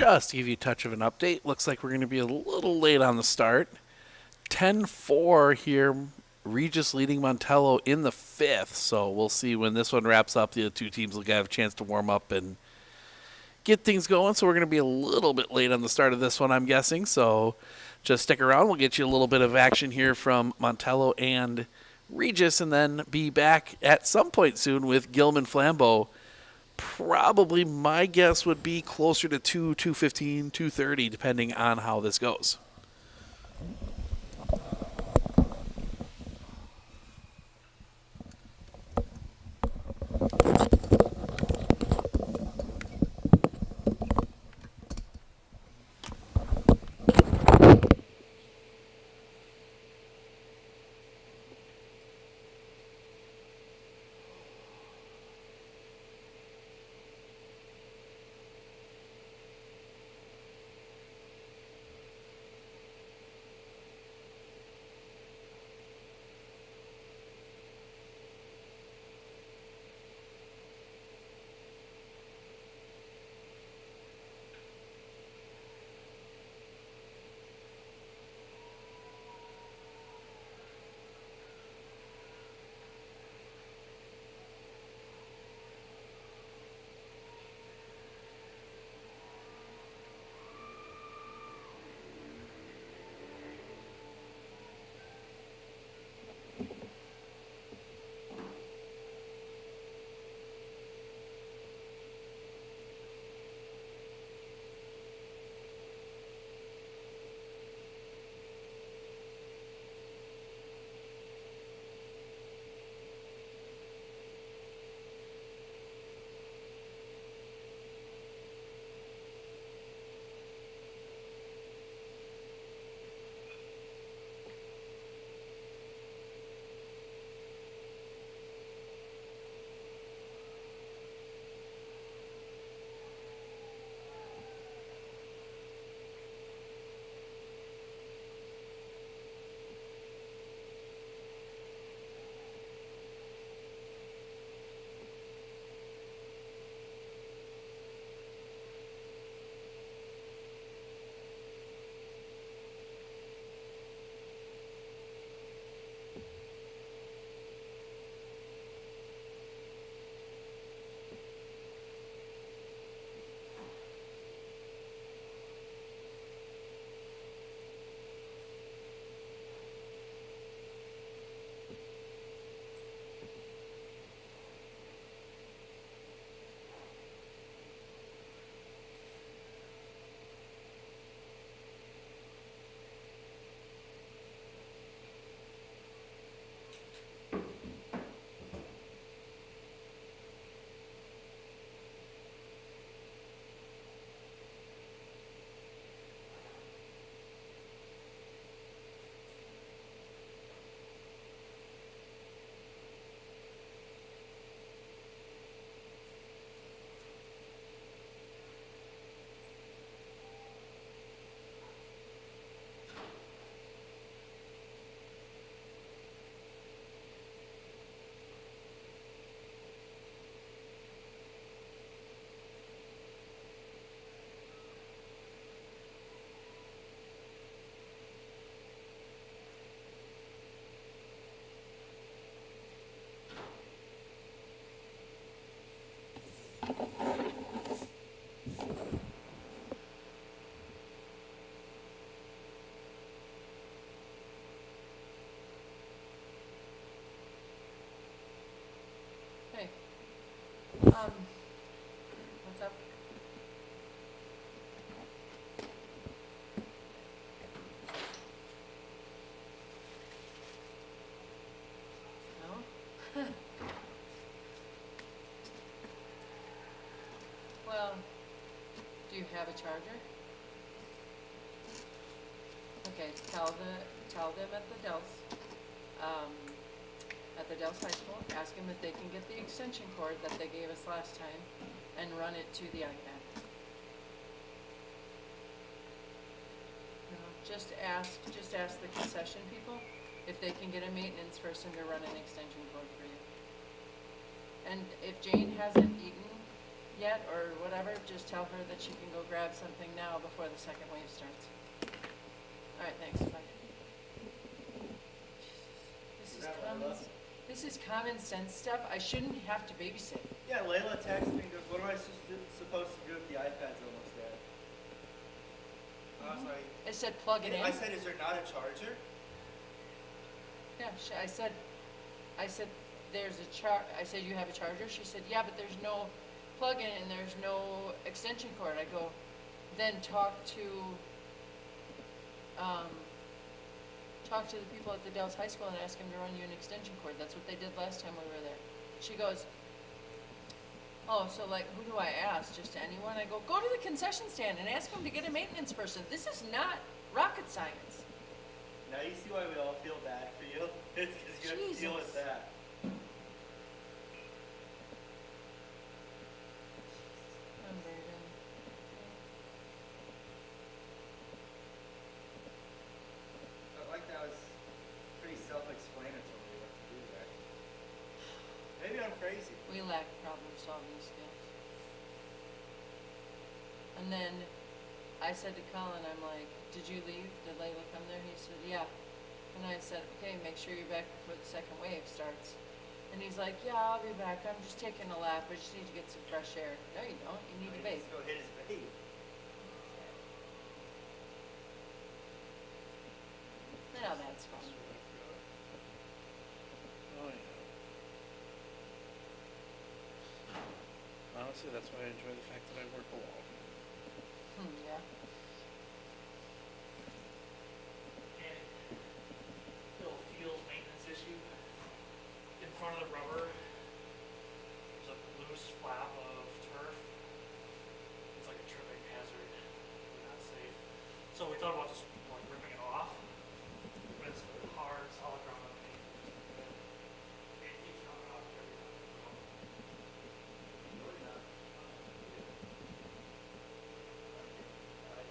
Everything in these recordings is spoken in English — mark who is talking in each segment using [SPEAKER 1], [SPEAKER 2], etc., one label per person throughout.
[SPEAKER 1] just to give you a touch of an update, looks like we're going to be a little late on the start. 10-4 here. Regis leading Montello in the fifth. So we'll see when this one wraps up. The other two teams will have a chance to warm up and get things going. So we're going to be a little bit late on the start of this one, I'm guessing. So just stick around. We'll get you a little bit of action here from Montello and Regis, and then be back at some point soon with Gilman Flambeau. Probably my guess would be closer to 2:15, 2:30, depending on how this goes.
[SPEAKER 2] Hey, what's up? No? Well, do you have a charger? Okay, tell them at the Dells High School, ask them if they can get the extension cord that they gave us last time and run it to the iPad. Just ask the concession people if they can get a maintenance person to run an extension cord for you. And if Jane hasn't eaten yet or whatever, just tell her that she can go grab something now before the second wave starts. All right, thanks, bye. This is common sense stuff. I shouldn't have to babysit.
[SPEAKER 3] Yeah, Layla texted me and goes, what am I supposed to do if the iPad's almost dead? I was like,
[SPEAKER 2] I said plug it in.
[SPEAKER 3] I said, is there not a charger?
[SPEAKER 2] Yeah, I said, there's a I said, you have a charger? She said, yeah, but there's no plug-in and there's no extension cord. I go, then talk to the people at the Dells High School and ask them to run you an extension cord. That's what they did last time we were there. She goes, oh, so like, who do I ask? Just anyone? I go to the concession stand and ask them to get a maintenance person. This is not rocket science.
[SPEAKER 3] Now you see why we all feel bad for you? It's because you have to deal with that. But like that was pretty self-explanatory what to do there. Maybe I'm crazy.
[SPEAKER 2] We lack problem-solving skills. And then I said to Colin, I'm like, did you leave? Did Layla come there? He said, yeah. And I said, okay, make sure you're back before the second wave starts. And he's like, yeah, I'll be back. I'm just taking a lap. I just need to get some fresh air. No, you don't. You need to bathe.
[SPEAKER 3] Let's go hit his vape.
[SPEAKER 2] Now that's fun.
[SPEAKER 1] Oh, yeah. Honestly, that's why I enjoy the fact that I work alone.
[SPEAKER 2] Yeah.
[SPEAKER 4] Little field maintenance issue. In front of the rubber, there's a loose flap of turf. It's like a tripping hazard. Really not safe. So we thought about just like ripping it off. But it's hard, solid ground underneath. It keeps coming off every time.
[SPEAKER 3] Really not.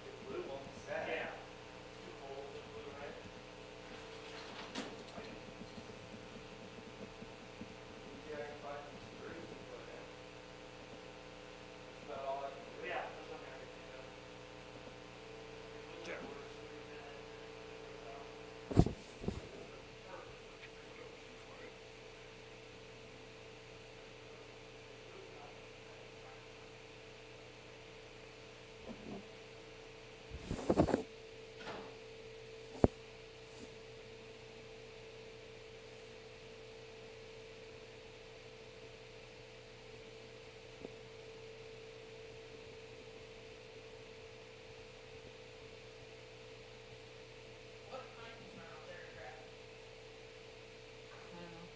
[SPEAKER 3] The blue won't set.
[SPEAKER 4] Yeah. Too cold in blue, right?
[SPEAKER 3] Yeah, I can find some screws to put in. That's about all I can do.
[SPEAKER 4] Yeah, there's nothing I can think of.
[SPEAKER 1] There.
[SPEAKER 2] I don't know.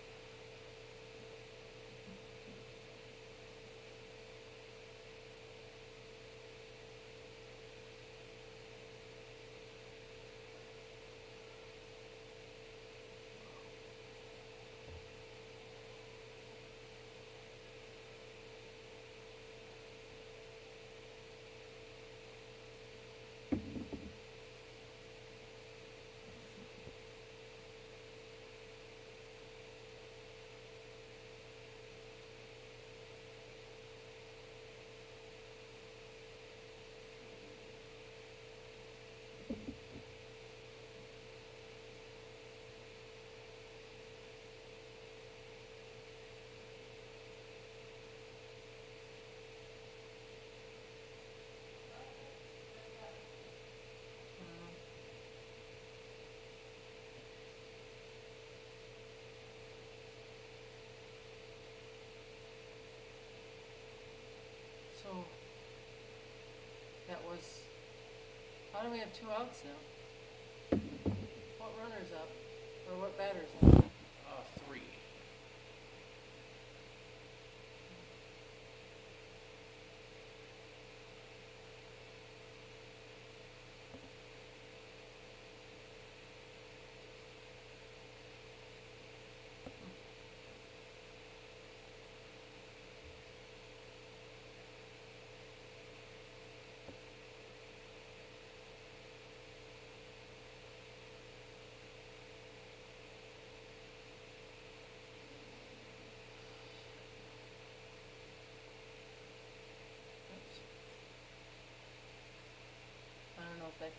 [SPEAKER 2] So that was, how do we have 2 outs now? What runner's up? Or what batter's up?
[SPEAKER 1] 3.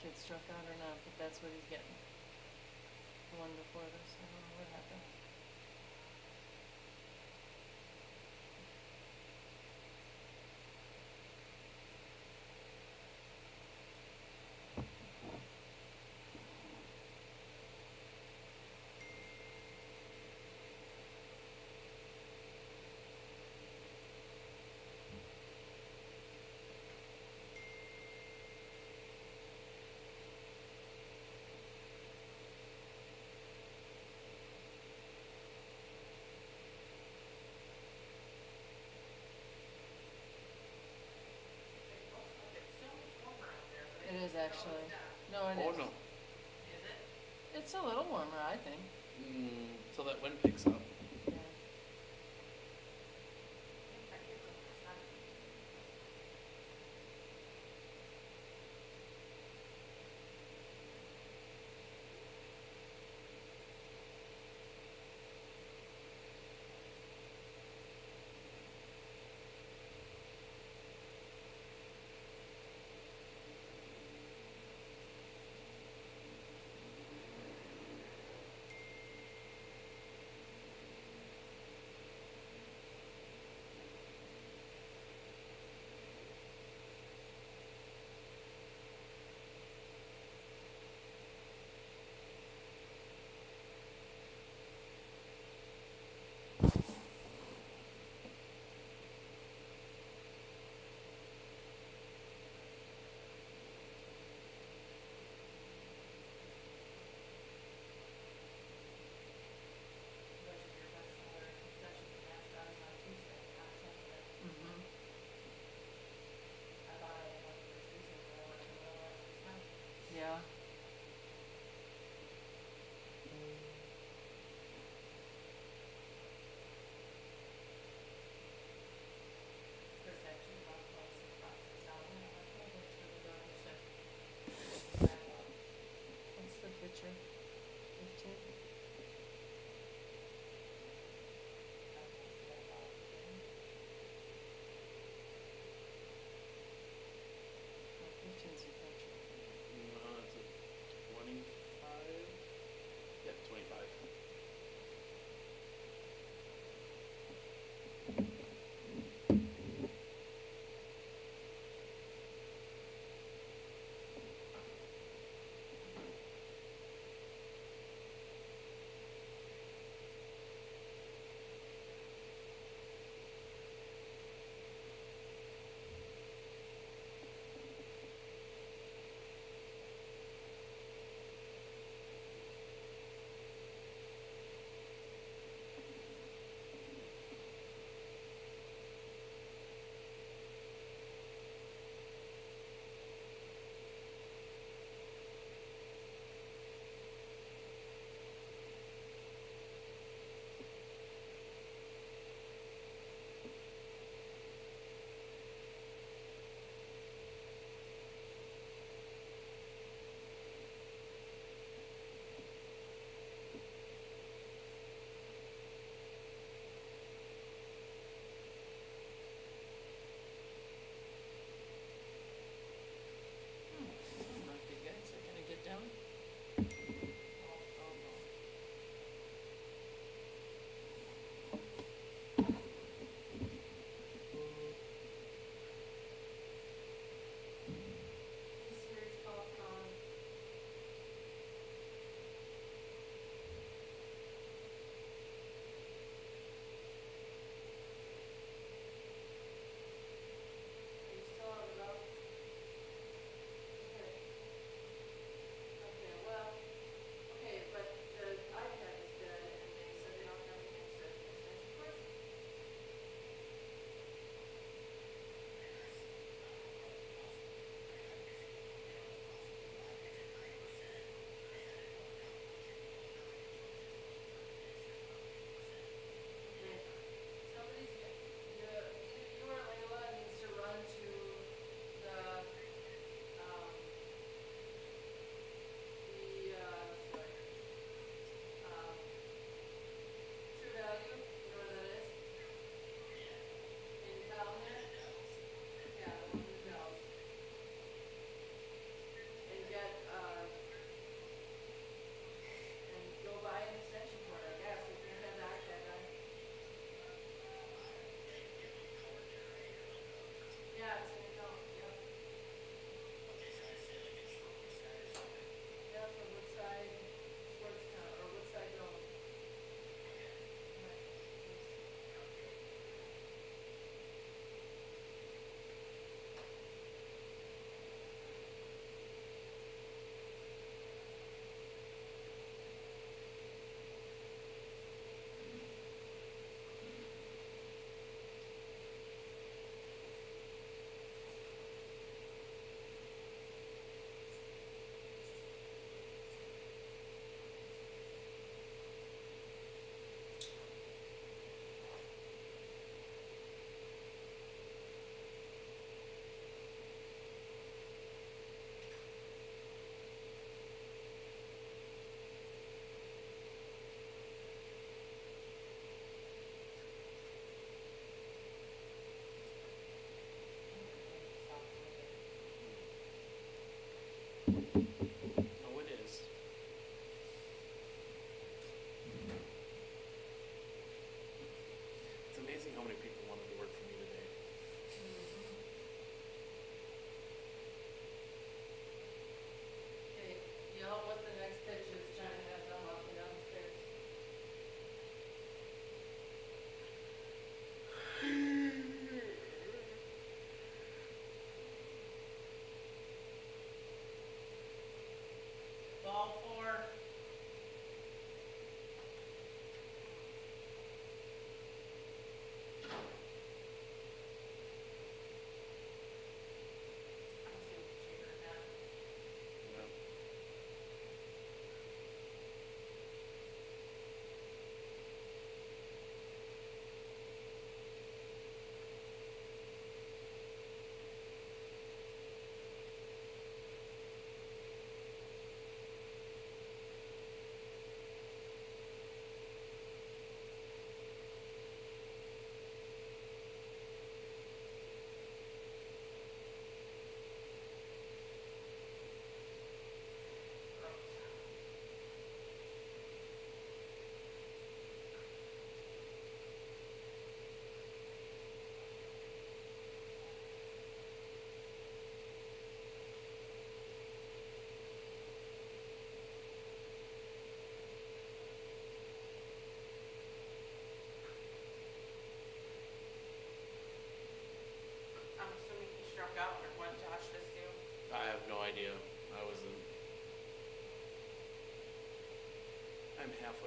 [SPEAKER 2] kid struck out or not, but that's what he's getting. The one before this, I don't know what happened.
[SPEAKER 4] It's so much warmer out there, but
[SPEAKER 2] It is actually. No, it
[SPEAKER 1] Oh
[SPEAKER 2] is.
[SPEAKER 1] no.
[SPEAKER 4] is it?
[SPEAKER 2] It's a little warmer, I think.
[SPEAKER 1] So that wind picks up.
[SPEAKER 2] Yeah.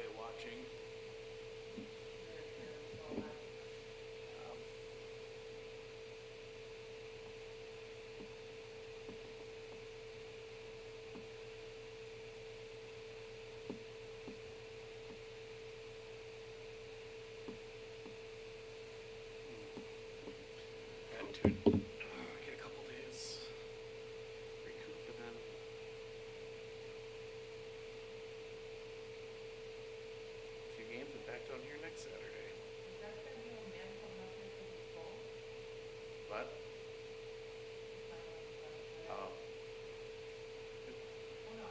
[SPEAKER 1] enjoy watching. Get a couple days recoup and then a few games and back down here next Saturday.
[SPEAKER 2] Is that that new man coming up here for the fall?
[SPEAKER 1] But
[SPEAKER 2] Oh,
[SPEAKER 1] um,
[SPEAKER 2] no.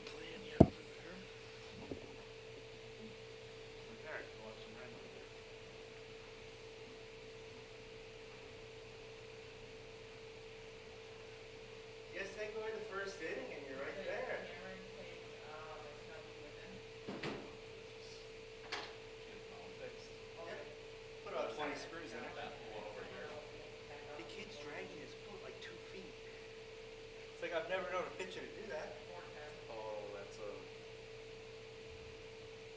[SPEAKER 1] playing yet over there?
[SPEAKER 3] Okay, watch some red over there. Just take away the first inning and you're right there.
[SPEAKER 2] Cameron plays, there's nobody within.
[SPEAKER 4] Get it all fixed.
[SPEAKER 3] Yep. Put about 20 screws in it.
[SPEAKER 4] That one over here.
[SPEAKER 3] The kid's dragging his foot like 2 feet. It's like I've never known a pitcher to do that.
[SPEAKER 1] Oh, that's a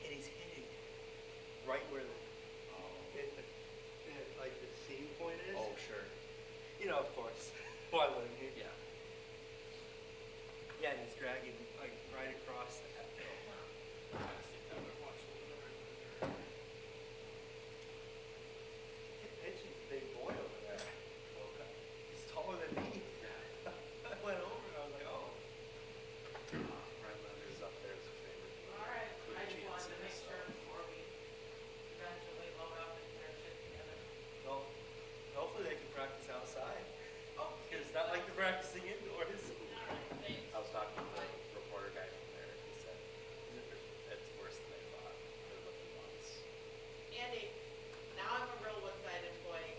[SPEAKER 3] And he's hitting right where the, like the seam point is.
[SPEAKER 1] oh sure.
[SPEAKER 3] You know, of course. Why wouldn't he?
[SPEAKER 1] Yeah.
[SPEAKER 3] Yeah, and he's dragging like right across that.
[SPEAKER 4] I just think that would watch a little bit over there.
[SPEAKER 3] Kid pitching's a big boy over there.
[SPEAKER 1] Okay.
[SPEAKER 3] He's taller than me. I went over and I was like, oh.
[SPEAKER 1] Rhinelander is up there as a favorite.
[SPEAKER 2] All right,
[SPEAKER 1] Good
[SPEAKER 2] I just wanted to
[SPEAKER 1] chances,
[SPEAKER 2] make
[SPEAKER 1] so.
[SPEAKER 2] sure before we eventually load up and get our shit together.
[SPEAKER 3] Well, hopefully they can practice outside.
[SPEAKER 2] Oh,
[SPEAKER 3] Because it's not like they're practicing indoors.
[SPEAKER 2] all right, thanks.
[SPEAKER 1] I was talking to the reporter guy from there. He said it's worse than they thought. They're looking months.
[SPEAKER 5] Andy, now I'm a real one-sided employee.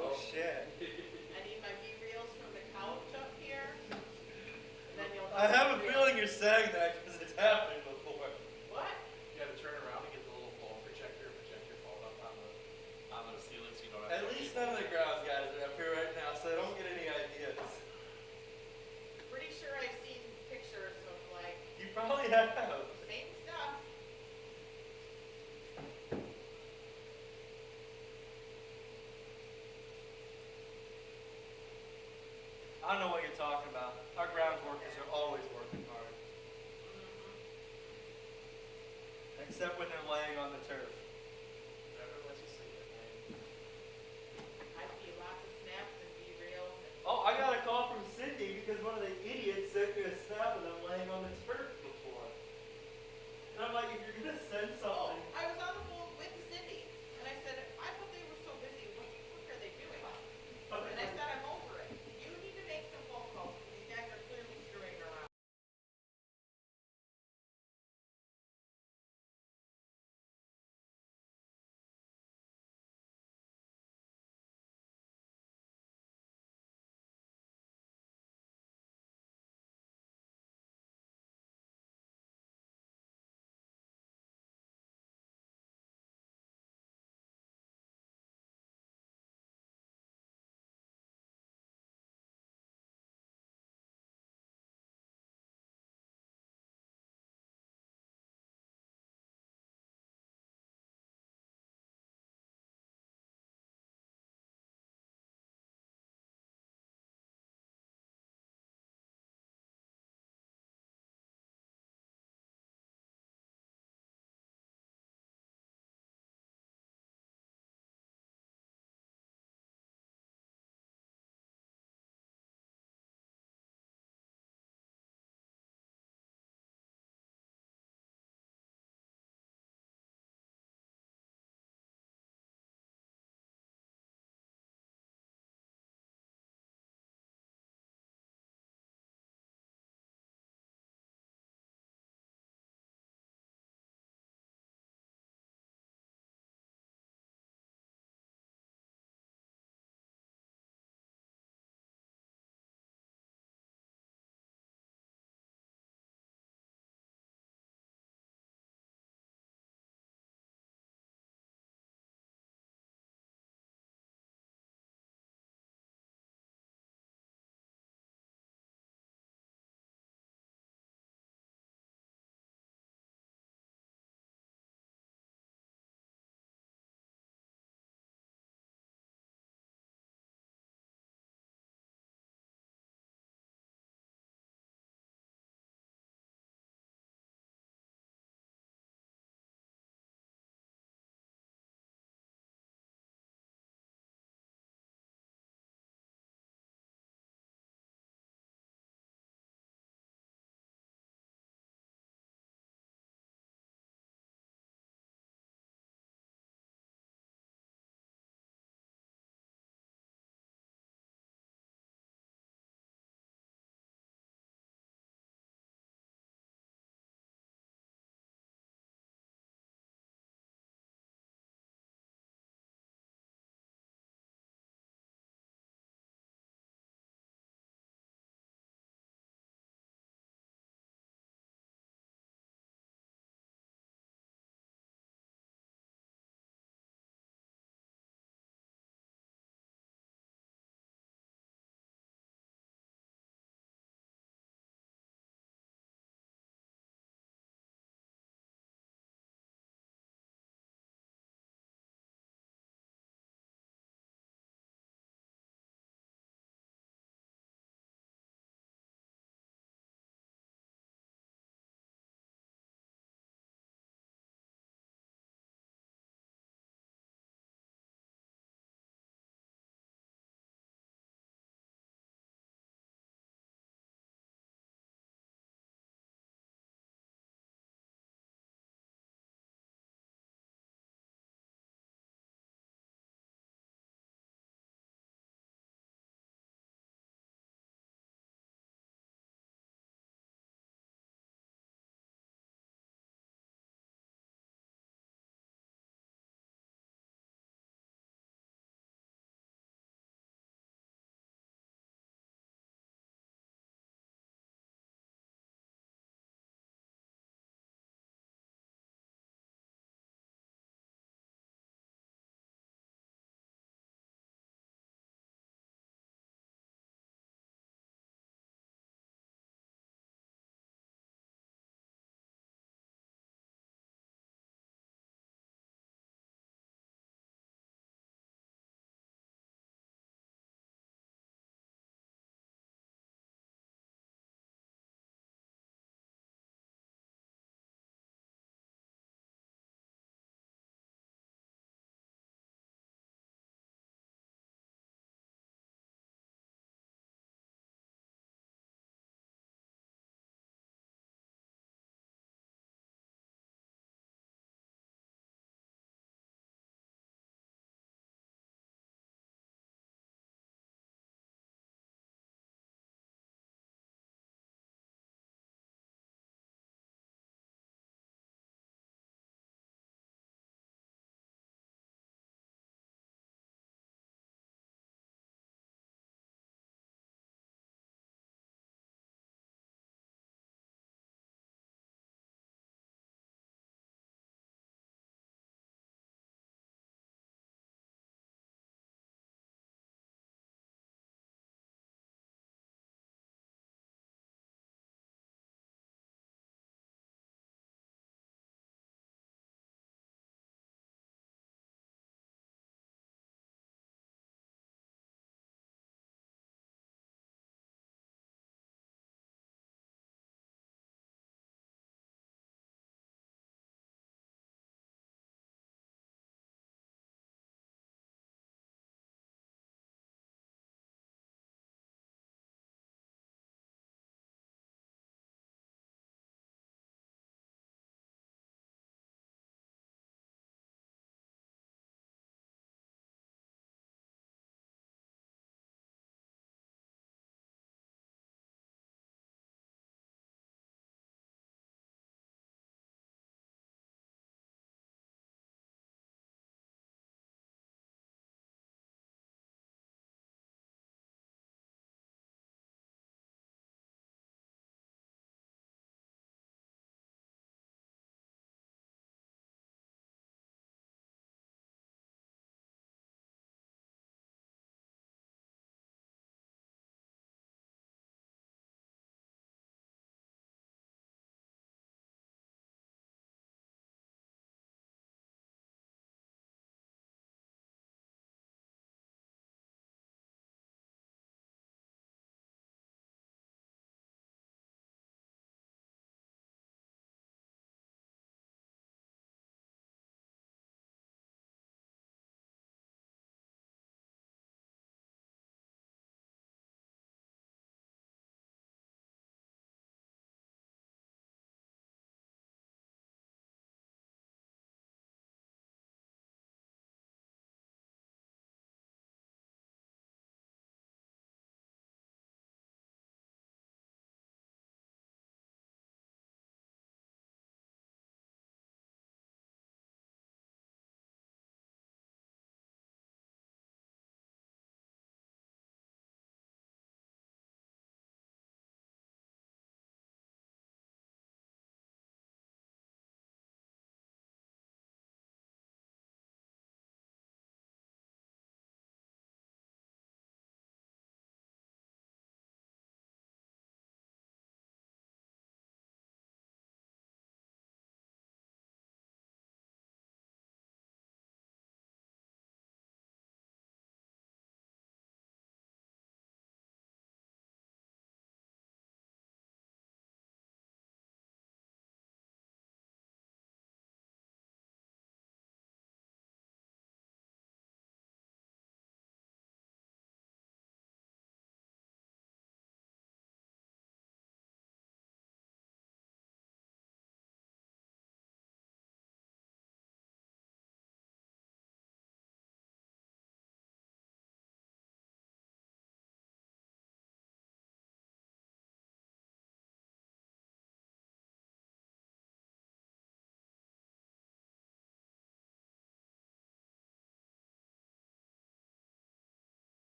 [SPEAKER 3] Oh shit.
[SPEAKER 5] I need my B-reels from the couch up here, and then you'll.
[SPEAKER 3] I have a feeling you're saying that because it's happened before.
[SPEAKER 5] What?
[SPEAKER 4] You gotta turn around and get the little phone projector phone up on the ceiling so you don't have
[SPEAKER 3] At
[SPEAKER 4] to.
[SPEAKER 3] least none of the grounds guys are up here right now, so I don't get any ideas.
[SPEAKER 5] Pretty sure I've seen pictures of like
[SPEAKER 3] You probably have.
[SPEAKER 5] same stuff.
[SPEAKER 3] I don't know what you're talking about. Our grounds workers are always working hard. Except when they're laying on the turf.
[SPEAKER 4] Never let you sleep at night.
[SPEAKER 5] I see lots of snaps and B-reels and
[SPEAKER 3] Oh, I got a call from Cindy because one of the idiots sent me a snap of them laying on the turf before. And I'm like, if you're gonna send something,
[SPEAKER 5] I was on the phone with Cindy, and I said, I thought they were so busy, what the fuck are they doing? And I said, I'm over it. You need to make some phone calls, these guys are clearly screwing around.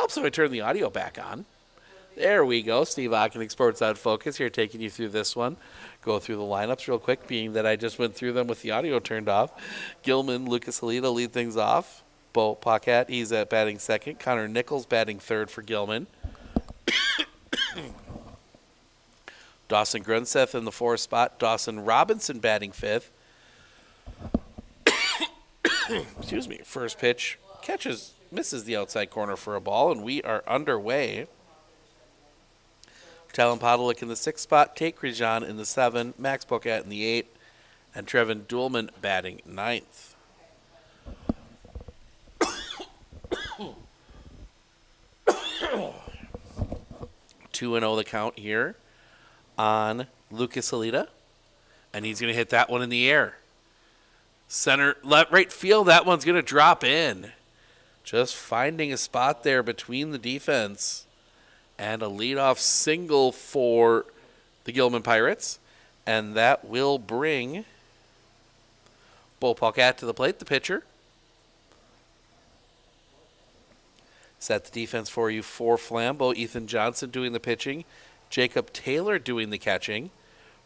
[SPEAKER 1] Helps if I turn the audio back on. There we go. Steve Ockenick, Sports on Focus, here taking you through this one. Go through the lineups real quick, being that I just went through them with the audio turned off. Gilman, Lucas Halita lead things off. Bo Paquette, he's at batting second. Connor Nichols batting third for Gilman. Dawson Grunseth in the fourth spot. Dawson Robinson batting fifth. Excuse me. First pitch misses the outside corner for a ball, and we are underway. Talon Podolick in the sixth spot. Tate Krijan in the 7. Max Paquette in the 8. And Trevin Duhlman batting ninth. 2-0 the count here on Lucas Halita. And he's going to hit that one in the air. Center, left, right field, that one's going to drop in. Just finding a spot there between the defense. And a leadoff single for the Gilman Pirates. And that will bring Bo Paquette to the plate, the pitcher. Set the defense for you for Flambeau. Ethan Johnson doing the pitching. Jacob Taylor doing the catching.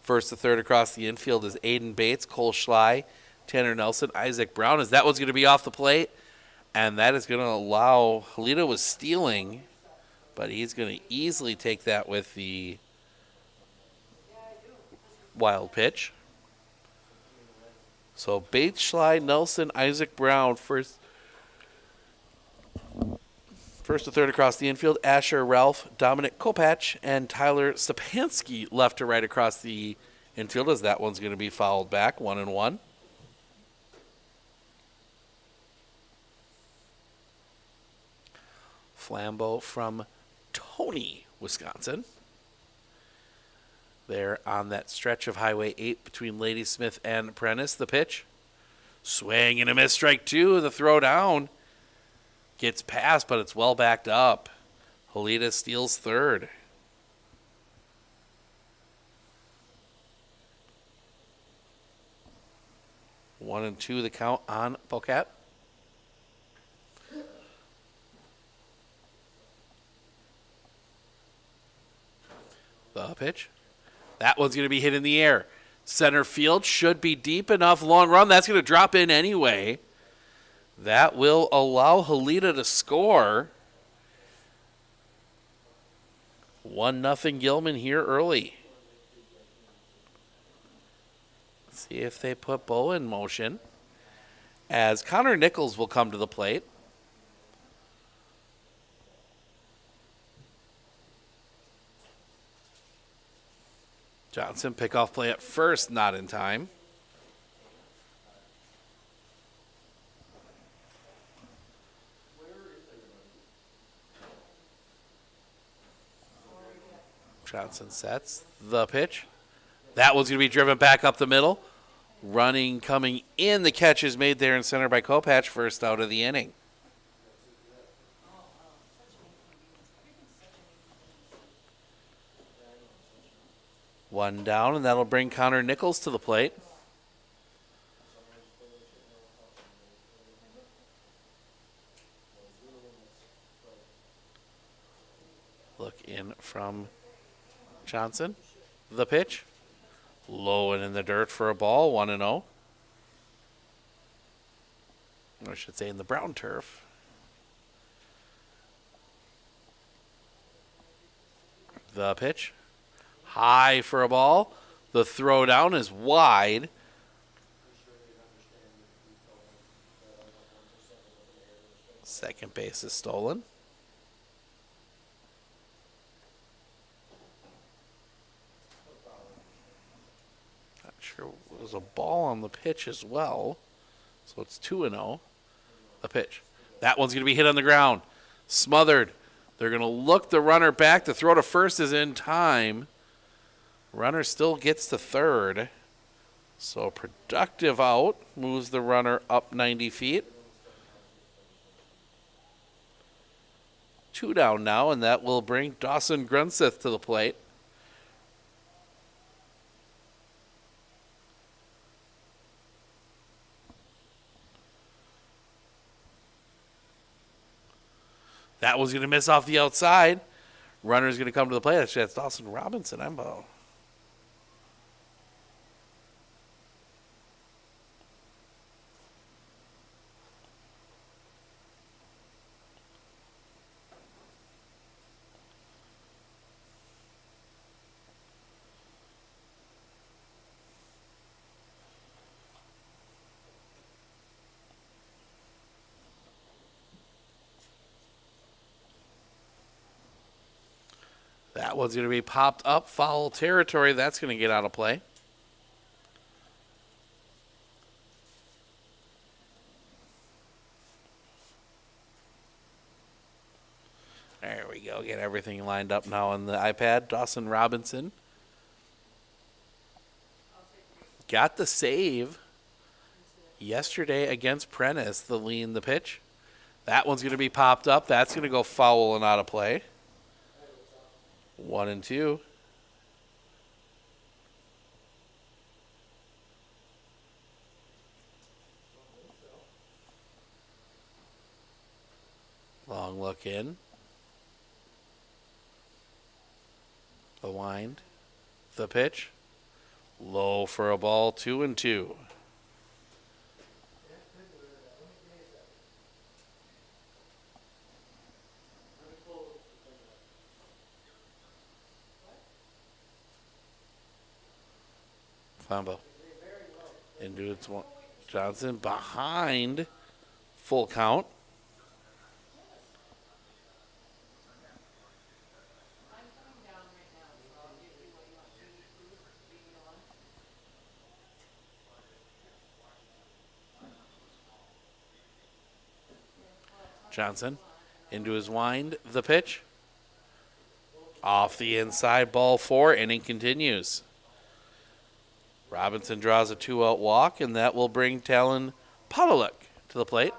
[SPEAKER 1] First to third across the infield is Aiden Bates, Cole Schley, Tanner Nelson, Isaac Brown. As that one's going to be off the plate. And that is going to allow, Halita was stealing, but he's going to easily take that with the wild pitch. So Bates, Schley, Nelson, Isaac Brown, first to third across the infield. Asher Ralph, Dominic Kopach, and Tyler Stepanski left to right across the infield, as that one's going to be fouled back, 1-1. Flambeau from Tony, Wisconsin. There on that stretch of Highway 8 between Ladysmith and Prentice. The pitch. Swing and a miss, strike two. The throw down. Gets past, but it's well backed up. Halita steals third. One and two the count on Paquette. The pitch. That one's going to be hit in the air. Center field should be deep enough. Long run. That's going to drop in anyway. That will allow Halita to score. 1-0 Gilman here early. Let's see if they put Bo in motion. As Connor Nichols will come to the plate. Johnson, pickoff play at first, not in time. Johnson sets the pitch. That one's going to be driven back up the middle. Running, coming in. The catch is made there in center by Kopach, first out of the inning. One down, and that'll bring Connor Nichols to the plate. Look in from Johnson. The pitch. Low and in the dirt for a ball, 1-0. I should say in the brown turf. The pitch. High for a ball. The throw down is wide. Second base is stolen. Not sure there's a ball on the pitch as well. So it's 2-0. The pitch. That one's going to be hit on the ground. Smothered. They're going to look the runner back. The throw to first is in time. Runner still gets to third. So productive out. Moves the runner up 90 feet. 2 down now, and that will bring Dawson Grunseth to the plate. That was going to miss off the outside. Runner's going to come to the plate. Actually, that's Dawson Robinson. That one's going to be popped up, foul territory. That's going to get out of play. There we go. Get everything lined up now on the iPad. Dawson Robinson got the save yesterday against Prentice, the pitch. That one's going to be popped up. That's going to go foul and out of play. 1-2. Long look in. The wind. The pitch. Low for a ball. 2-2. Flambeau. Into its one. Johnson behind. Full count. Johnson into his wind. The pitch. Off the inside. Ball 4. Inning continues. Robinson draws a 2-out walk, and that will bring Talon Podoluk to the plate.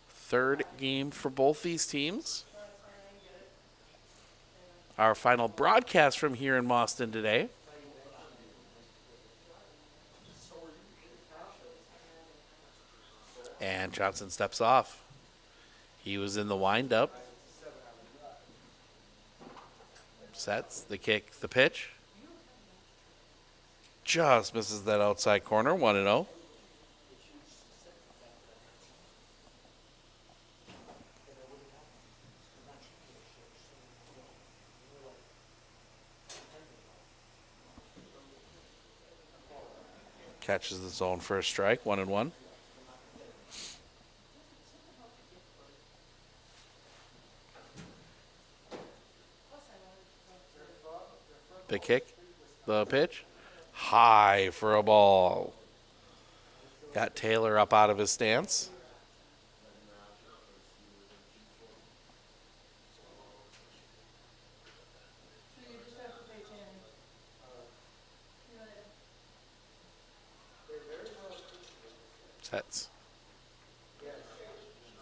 [SPEAKER 1] Third game for both these teams. Our final broadcast from here in Boston today. And Johnson steps off. He was in the windup. Sets the kick, the pitch. Just misses that outside corner. 1-0. Catches the zone for a strike. 1-1. The kick, the pitch, high for a ball. Got Taylor up out of his stance. Sets.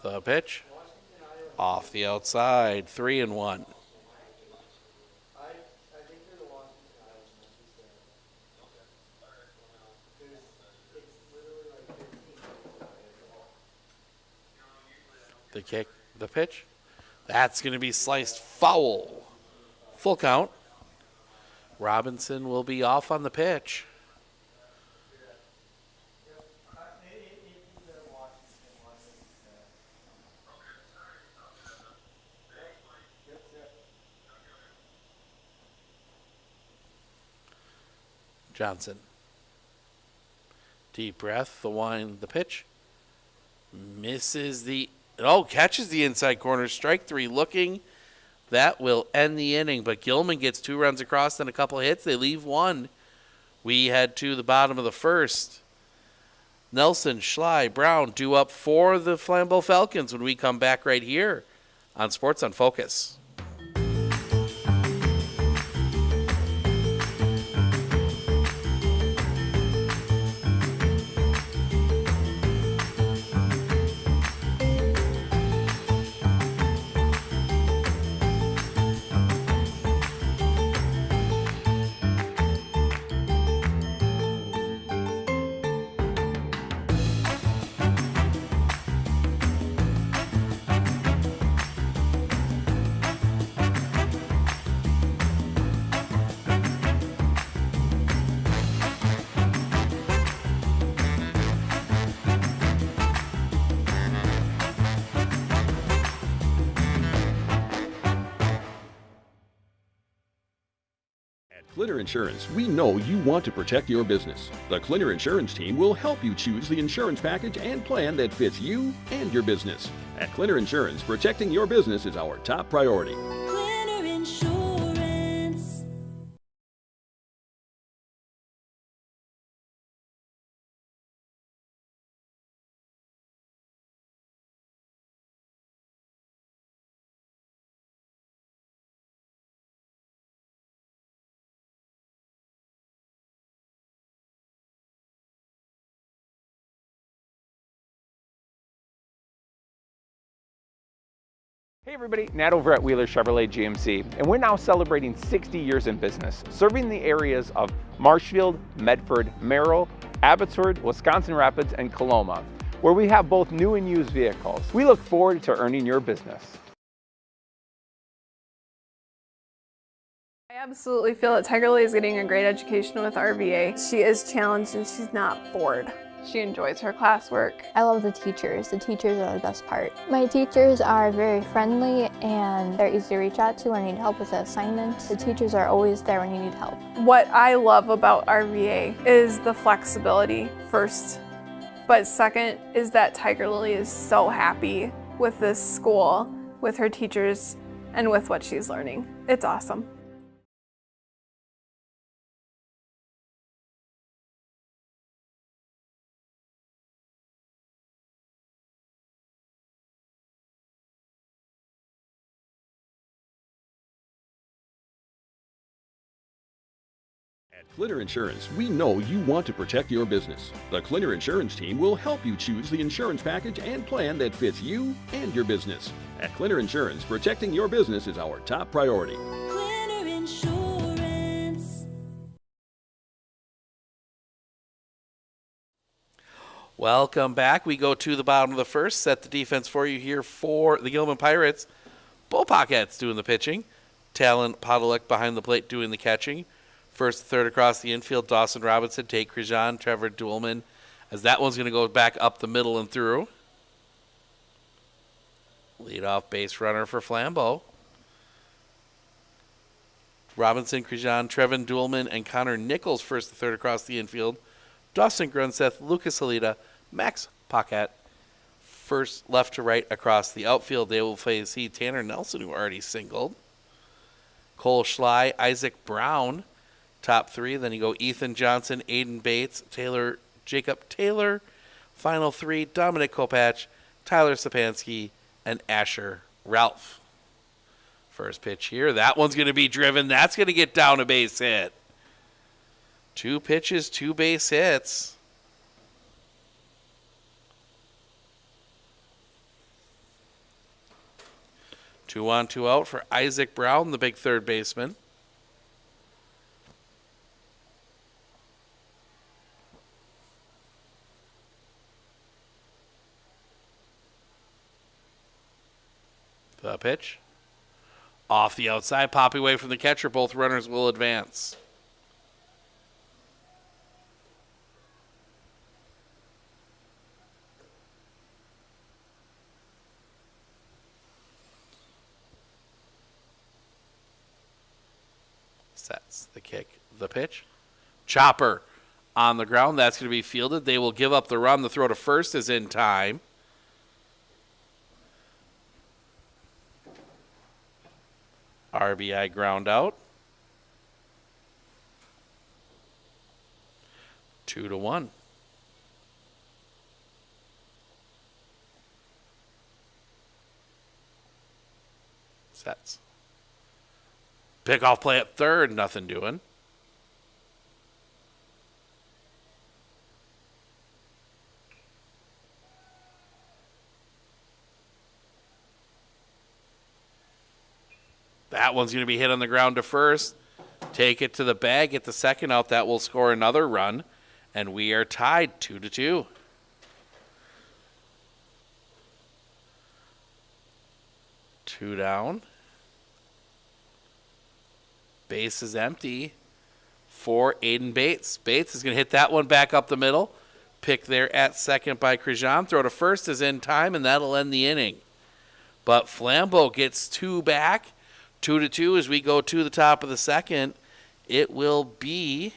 [SPEAKER 1] The pitch, off the outside, 3-1. The kick, the pitch. That's going to be sliced foul. Full count. Robinson will be off on the pitch. Johnson. Deep breath, the wind, the pitch. Misses the... catches the inside corner. Strike 3 looking. That will end the inning, but Gilman gets 2 runs across and a couple of hits. They leave 1. We head to the bottom of the first. Nelson, Schley, Brown due up for the Flambeau Falcons when we come back right here on Sports on Focus.
[SPEAKER 6] Clinner Insurance, we know you want to protect your business. The Clinner Insurance team will help you choose the insurance package and plan that fits you and your business. At Clinner Insurance, protecting your business is our top priority.
[SPEAKER 7] Clinner Insurance.
[SPEAKER 8] Hey everybody, Nat over at Wheeler Chevrolet GMC, and we're now celebrating 60 years in business, serving the areas of Marshfield, Medford, Merrill, Abbotsford, Wisconsin Rapids, and Coloma, where we have both new and used vehicles. We look forward to earning your business.
[SPEAKER 9] I absolutely feel that Tiger Lily is getting a great education with RVA. She is challenged and she's not bored. She enjoys her classwork.
[SPEAKER 10] I love the teachers. The teachers are the best part. My teachers are very friendly and they're easy to reach out to when you need help with the assignments. The teachers are always there when you need help.
[SPEAKER 9] What I love about RVA is the flexibility first, but second is that Tiger Lily is so happy with this school, with her teachers, and with what she's learning. It's awesome.
[SPEAKER 6] At Clinner Insurance, we know you want to protect your business. The Clinner Insurance team will help you choose the insurance package and plan that fits you and your business. At Clinner Insurance, protecting your business is our top priority.
[SPEAKER 7] Clinner Insurance.
[SPEAKER 1] Welcome back. We go to the bottom of the first. Set the defense for you here for the Gilman Pirates. Bo Pockets doing the pitching. Talon Podolek behind the plate doing the catching. First, third across the infield, Dawson Robinson, Tate Krijan, Trevor Duelman, as that one's going to go back up the middle and through. Leadoff base runner for Flambeau. Robinson, Krijan, Trevin Duelman, and Connor Nichols first to third across the infield. Dawson Grunseth, Lucas Halita, Max Pocket. First left to right across the outfield. They will face Tanner Nelson, who already singled. Cole Schley, Isaac Brown. Top three. Then you go Ethan Johnson, Aiden Bates, Jacob Taylor. Final three, Dominic Kopach, Tyler Sapansky, and Asher Ralph. First pitch here. That one's going to be driven. That's going to get down a base hit. 2 pitches, 2 base hits. Two on, 2 out for Isaac Brown, the big third baseman. The pitch. Off the outside, pop away from the catcher. Both runners will advance. Sets the kick, the pitch. Chopper on the ground. That's going to be fielded. They will give up the run. The throw to first is in time. RBI ground out. 2-1. Sets. Pickoff play at third, nothing doing. That one's going to be hit on the ground to first. Take it to the bag, get the second out. That will score another run. And we are tied 2-2. Two down. Base is empty for Aiden Bates. Bates is going to hit that one back up the middle. Pick there at second by Krijan. Throw to first is in time, and that'll end the inning. But Flambeau gets 2 back. 2-2 as we go to the top of the second It will be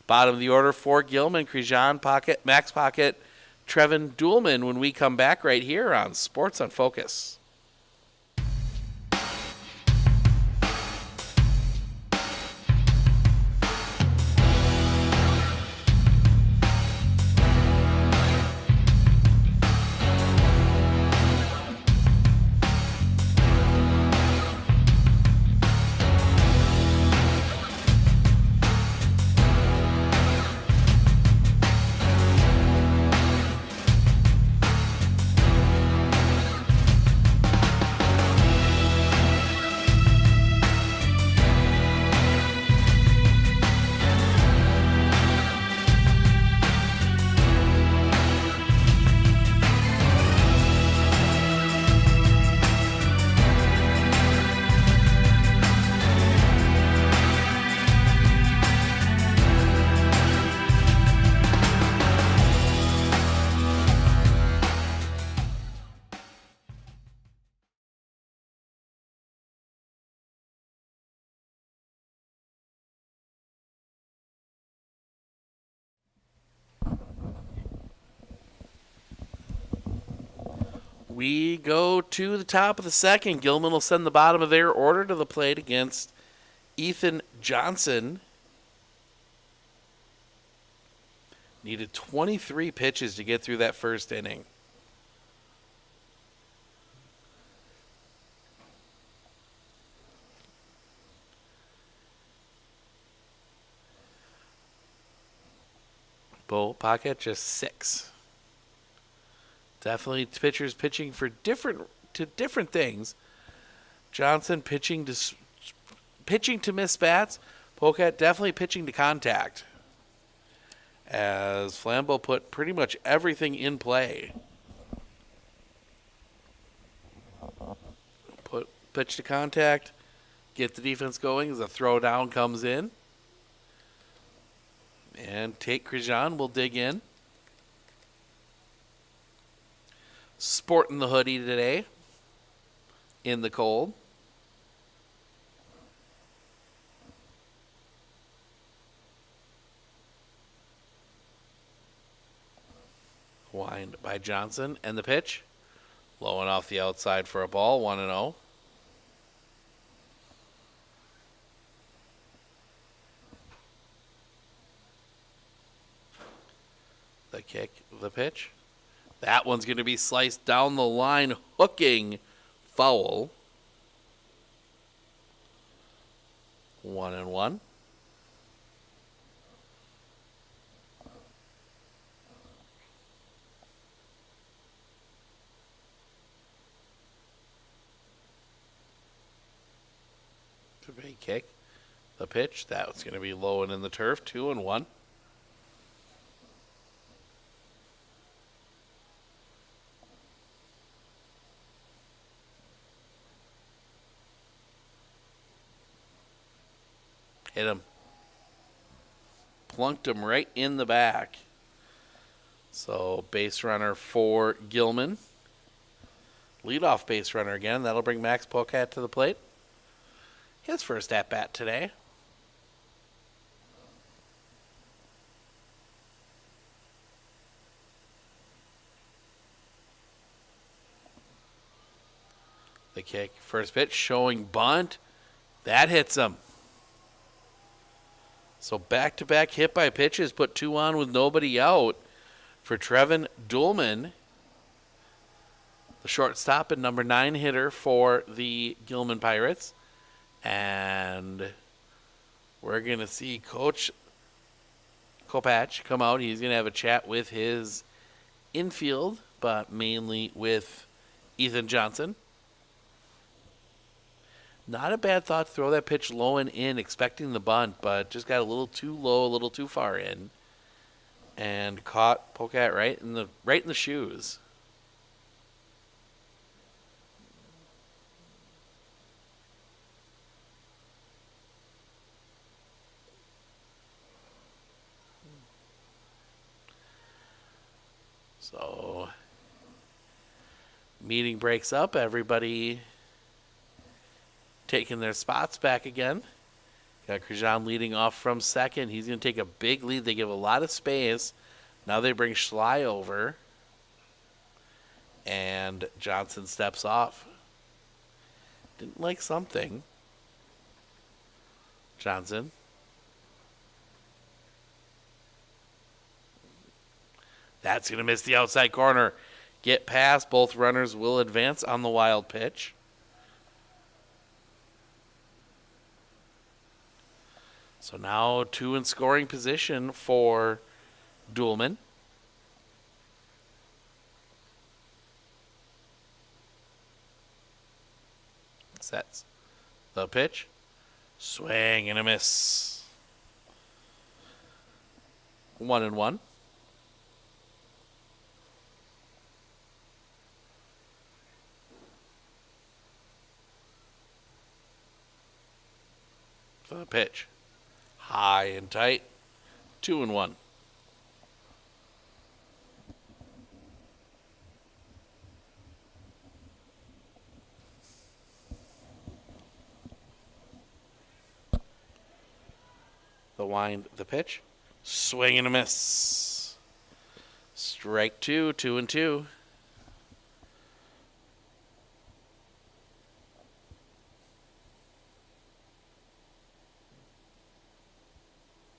[SPEAKER 1] bottom of the order for Gilman, Krijan Pocket, Max Pocket, Trevin Duhlman when we come back right here on Sports on Focus. We go to the top of the second. Gilman will send the bottom of their order to the plate against Ethan Johnson. Needed 23 pitches to get through that first inning. Bo Pocket just 6. Definitely pitchers pitching for different things. Johnson pitching to miss bats. Pocat definitely pitching to contact. As Flambeau put pretty much everything in play. Put pitch to contact. Get the defense going as a throw down comes in. And Tate Krijan will dig in. Sporting the hoodie today in the cold. Wind by Johnson and the pitch. Low and off the outside for a ball, 1-0. The kick, the pitch. That one's going to be sliced down the line, hooking foul. 1-1. To be kick. The pitch. That was going to be low and in the turf. 2-1. Hit him. Plunked him right in the back. So base runner for Gilman. Leadoff base runner again. That'll bring Max Pocat to the plate. His first at-bat today. The kick. First pitch showing bunt. That hits him. So back-to-back hit by pitches, put 2 on with nobody out for Trevin Duhlman, the shortstop and number 9 hitter for the Gilman Pirates. And we're going to see Coach Kopach come out. He's going to have a chat with his infield, but mainly with Ethan Johnson. Not a bad thought to throw that pitch low and in, expecting the bunt, but just got a little too low, a little too far in, and caught Pocat right in the shoes. So, meeting breaks up. Everybody taking their spots back again. Got Krijan leading off from second. He's going to take a big lead. They give a lot of space. Now they bring Schley over. And Johnson steps off. Didn't like something. Johnson. That's going to miss the outside corner. Get past. Both runners will advance on the wild pitch. So now 2 in scoring position for Gilman. Sets. The pitch. Swing and a miss. 1-1. The pitch. High and tight. 2-1. The wind, the pitch. Swing and a miss. Strike 2, 2-2.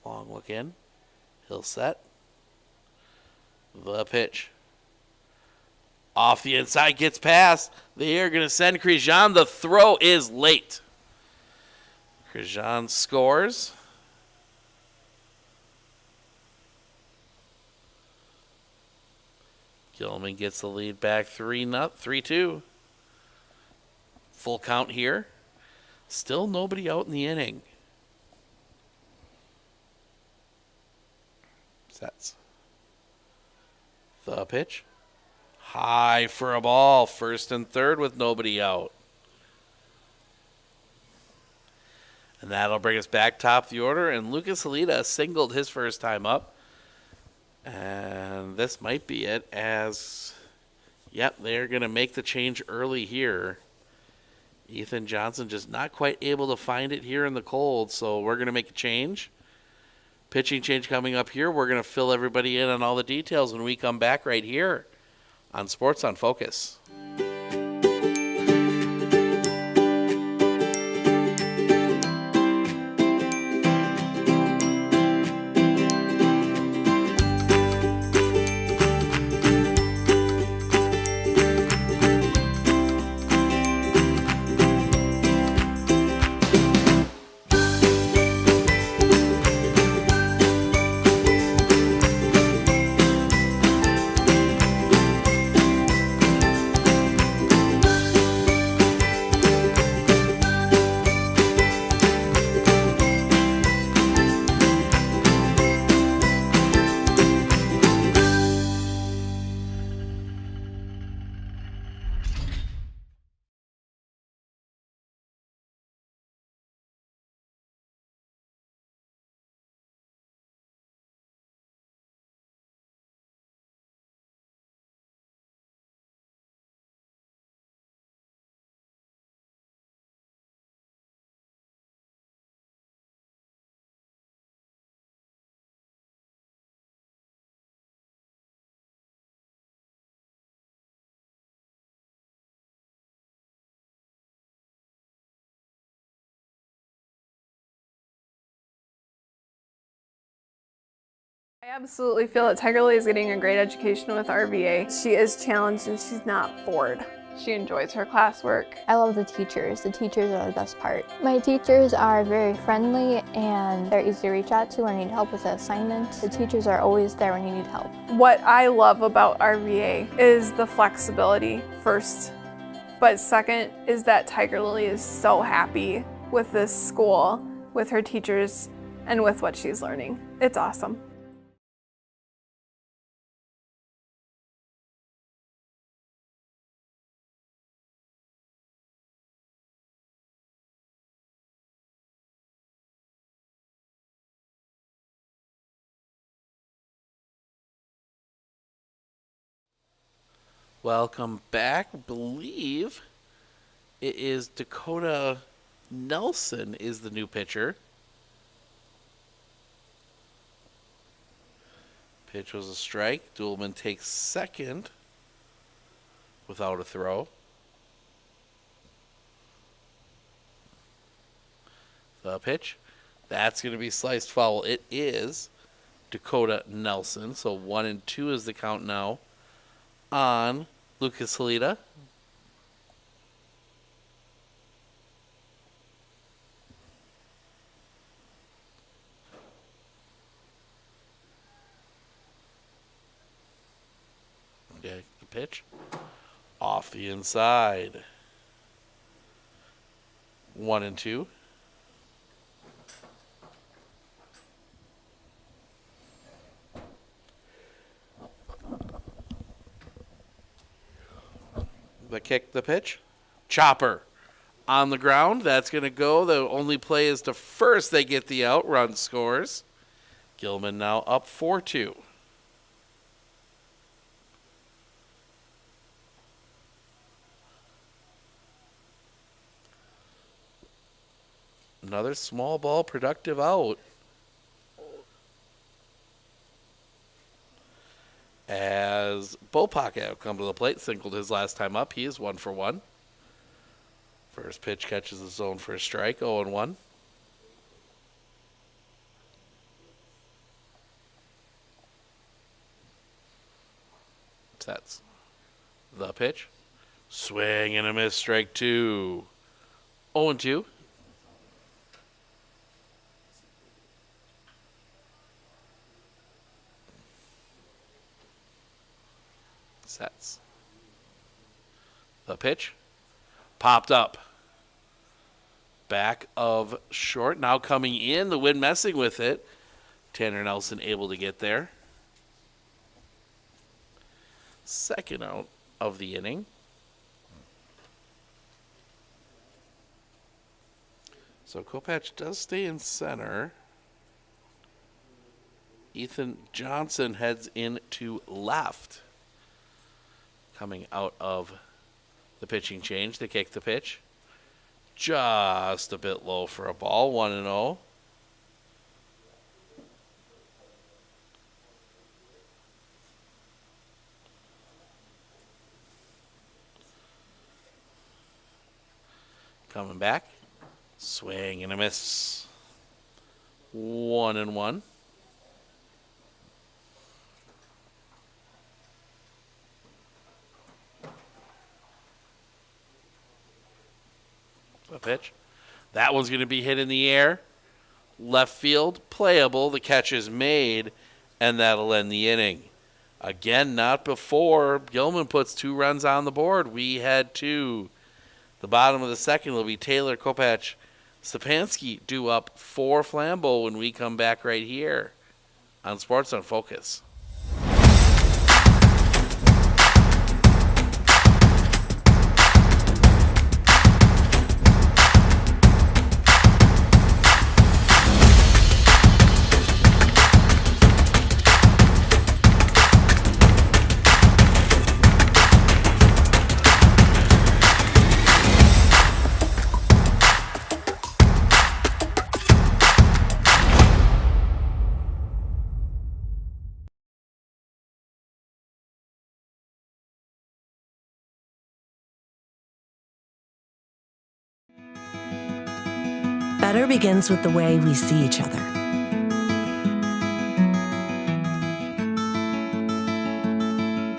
[SPEAKER 1] Long look in. He'll set. The pitch. Off the inside, gets past. They are going to send Krijan. The throw is late. Krijan scores. Gilman gets the lead back 3-2. Full count here. Still nobody out in the inning. Sets. The pitch. High for a ball. First and third with nobody out. And that'll bring us back top of the order. And Lucas Halita singled his first time up. And this might be it as, yep, they're going to make the change early here. Ethan Johnson just not quite able to find it here in the cold, so we're going to make a change. Pitching change coming up here. We're going to fill everybody in on all the details when we come back right here on Sports on Focus.
[SPEAKER 9] I absolutely feel that Tiger Lily is getting a great education with RVA. She is challenged and she's not bored. She enjoys her classwork.
[SPEAKER 10] I love the teachers. The teachers are the best part. My teachers are very friendly and they're easy to reach out to when I need help with an assignment. The teachers are always there when you need help.
[SPEAKER 9] What I love about RVA is the flexibility first, but second is that Tiger Lily is so happy with this school, with her teachers, and with what she's learning. It's awesome.
[SPEAKER 1] Welcome back. I believe it is Dakota Nelson is the new pitcher. Pitch was a strike. Gilman takes second without a throw. The pitch. That's going to be sliced foul. It is Dakota Nelson. So 1-2 is the count now on Lucas Halita. Okay, the pitch. Off the inside. 1-2. The kick, the pitch. Chopper on the ground. That's going to go. The only play is to first. They get the out. Run scores. Gilman now up 4-2. Another small ball productive out. As Bopak come to the plate, singled his last time up. He is 1 for 1. First pitch catches the zone for a strike, 0-1. Sets. The pitch. Swing and a miss, strike 2. 0-2. Sets. The pitch. Popped up. Back of short. Now coming in. The wind messing with it. Tanner Nelson able to get there. Second out of the inning. So Kopech does stay in center. Ethan Johnson heads into left. Coming out of the pitching change, they kick the pitch. Just a bit low for a ball, 1-0. Coming back. Swing and a miss. 1-1. A pitch. That one's going to be hit in the air. Left field, playable. The catch is made, and that'll end the inning. Again, not before Gilman puts 2 runs on the board. We head to the bottom of the second. It'll be Taylor, Kopech, Stepanski due up for Flambeau when we come back right here on Sports on Focus.
[SPEAKER 11] Better begins with the way we see each other.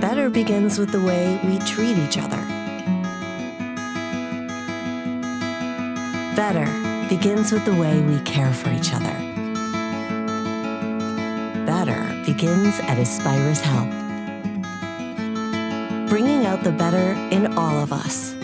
[SPEAKER 11] Better begins with the way we treat each other. Better begins with the way we care for each other. Better begins at Aspirus Health, bringing out the better in all of us.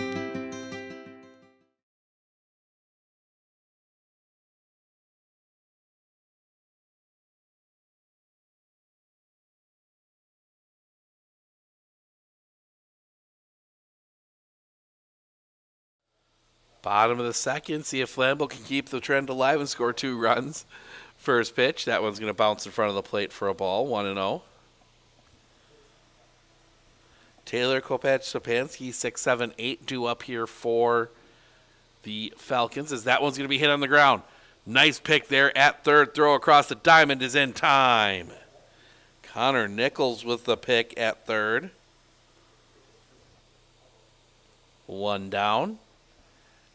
[SPEAKER 1] Bottom of the second. See if Flambeau can keep the trend alive and score 2 runs. First pitch. That one's going to bounce in front of the plate for a ball. 1-0. Taylor, Kopech, Stepanski, 6, 7, 8 due up here for the Falcons, as that one's going to be hit on the ground. Nice pick there at third. Throw across the diamond is in time. Connor Nichols with the pick at third. One down.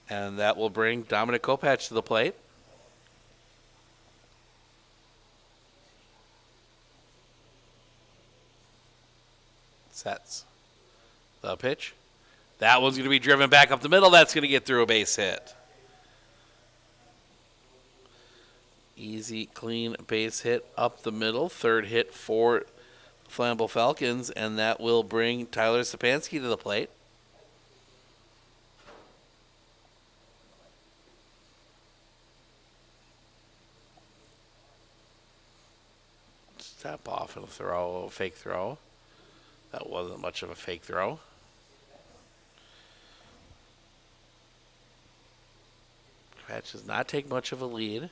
[SPEAKER 1] And that will bring Dominic Kopach to the plate. Sets the pitch. That one's going to be driven back up the middle. That's going to get through a base hit. Easy, clean base hit up the middle. Third hit for Flambeau Falcons, and that will bring Tyler Stepanski to the plate. Step off and throw, a fake throw. That wasn't much of a fake throw. Patch does not take much of a lead.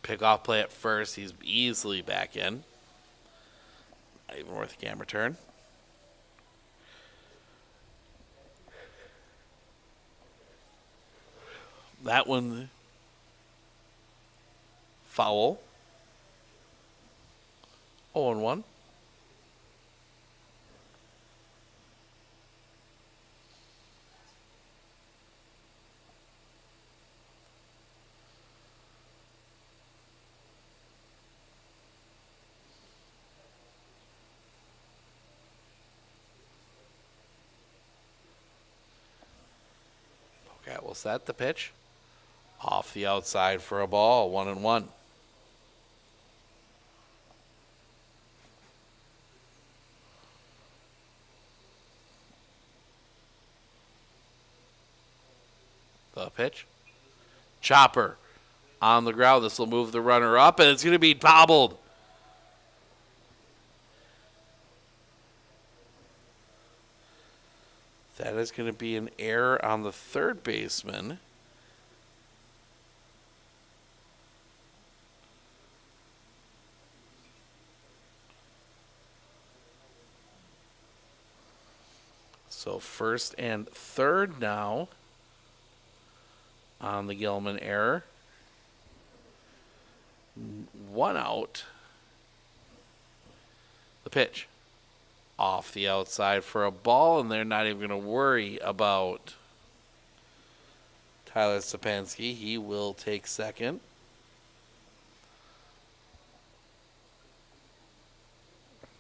[SPEAKER 1] Pick off play at first. He's easily back in. Not even worth a camera turn. That one foul. 0-1. Pocat will set the pitch. Off the outside for a ball. 1-1. The pitch. Chopper on the ground. This will move the runner up, and it's going to be bobbled. That is going to be an error on the third baseman. So first and third now on the Gilman error. One out. The pitch. Off the outside for a ball, and they're not even going to worry about Tyler Stepanski. He will take second.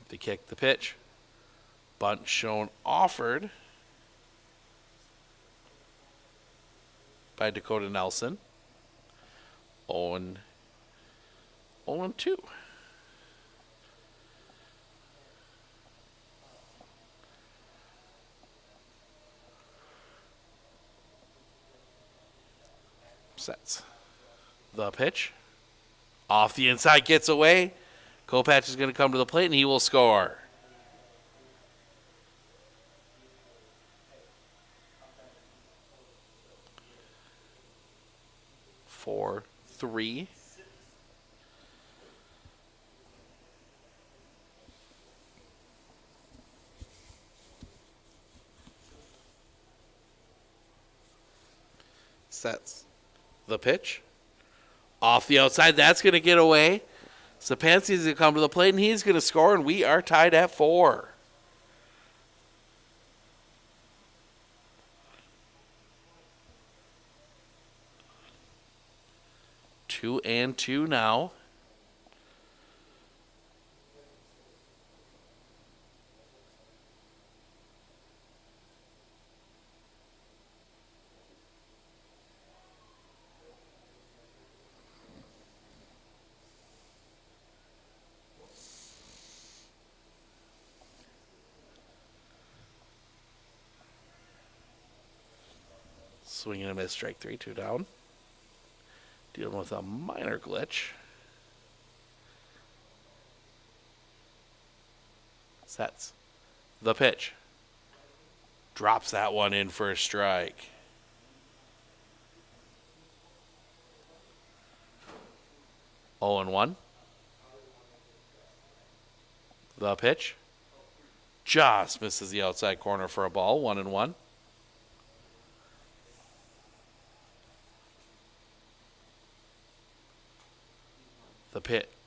[SPEAKER 1] The kick, the pitch. Bunt shown offered by Dakota Nelson. 0-2. Sets the pitch. Off the inside, gets away. Kopach is going to come to the plate, and he will score. Four, 3. Sets the pitch. Off the outside, that's going to get away. Stepanski is going to come to the plate, and he's going to score, and we are tied at 4. Two and two now. Swing and a miss, strike 3, 2 down. Dealing with a minor glitch. Sets the pitch. Drops that one in for a strike. Oh and 1. The pitch. Just misses the outside corner for a ball. 1-1.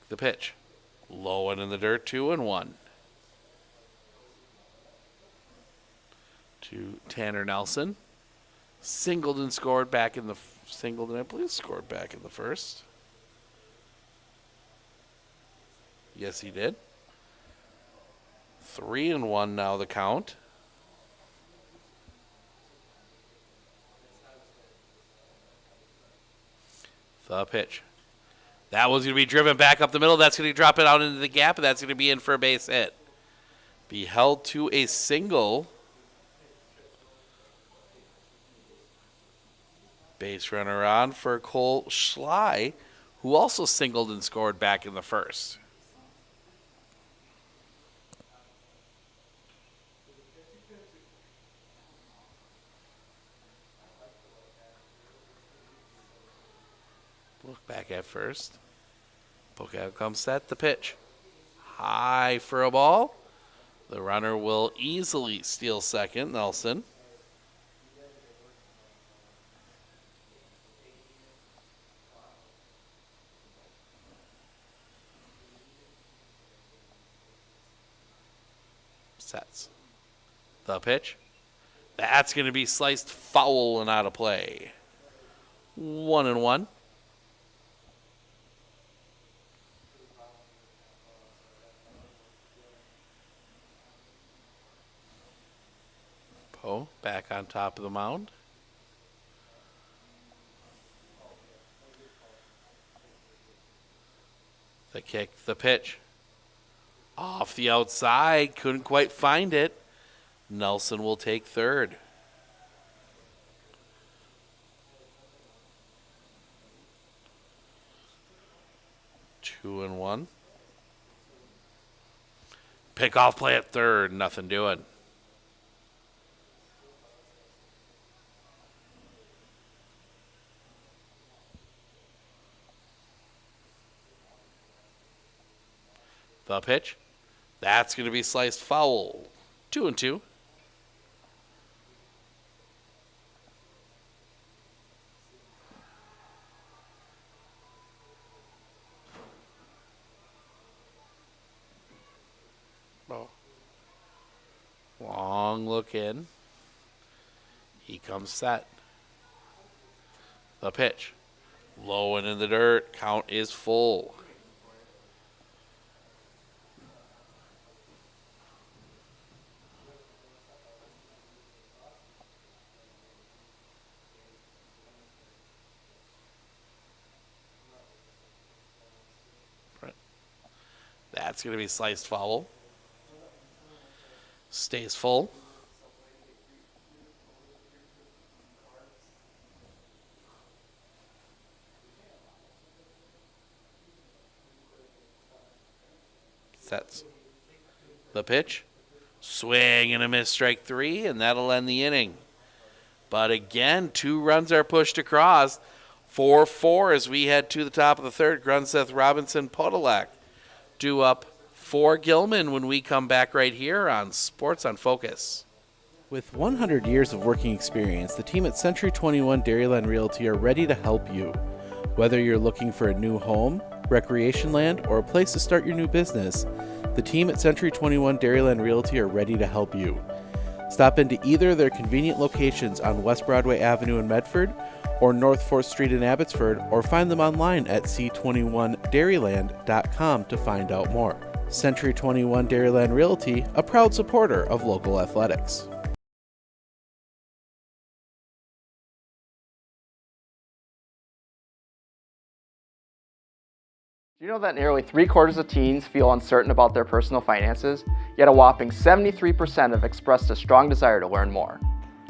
[SPEAKER 1] the pitch. Low and in the dirt, 2-1. To Tanner Nelson. Singleton scored back in the Singleton, I believe, scored back in the first. Yes, he did. 3-1 now the count. The pitch. That one's going to be driven back up the middle. That's going to drop it out into the gap, and that's going to be in for a base hit. Be held to a single. Base runner on for Cole Schley, who also singled and scored back in the first. Look back at first. Poke out comes set, the pitch. High for a ball. The runner will easily steal second, Nelson. Sets. The pitch. That's going to be sliced foul and out of play. 1-1. Poe back on top of the mound. The kick, the pitch. Off the outside, couldn't quite find it. Nelson will take third. Two and one. Pickoff play at third, nothing doing. The pitch. That's going to be sliced foul. 2-2. Oh. Long look in. He comes set. The pitch. Low and in the dirt. Count is full. That's going to be sliced foul. Stays full. Sets. The pitch. Swing and a miss, strike three, and that'll end the inning. But again, 2 runs are pushed across. 4-4 as we head to the top of the third. Grunseth, Robinson, Podolak due up for Gilman when we come back right here on Sports on Focus.
[SPEAKER 12] With 100 years of working experience, the team at Century 21 Dairyland Realty are ready to help you. Whether you're looking for a new home, recreation land, or a place to start your new business, the team at Century 21 Dairyland Realty are ready to help you. Stop into either of their convenient locations on West Broadway Avenue in Medford or North 4th Street in Abbotsford, or find them online at c21dairyland.com to find out more. Century 21 Dairyland Realty, a proud supporter of local athletics.
[SPEAKER 13] Do you know that nearly 3/4 of teens feel uncertain about their personal finances, yet a whopping 73% have expressed a strong desire to learn more?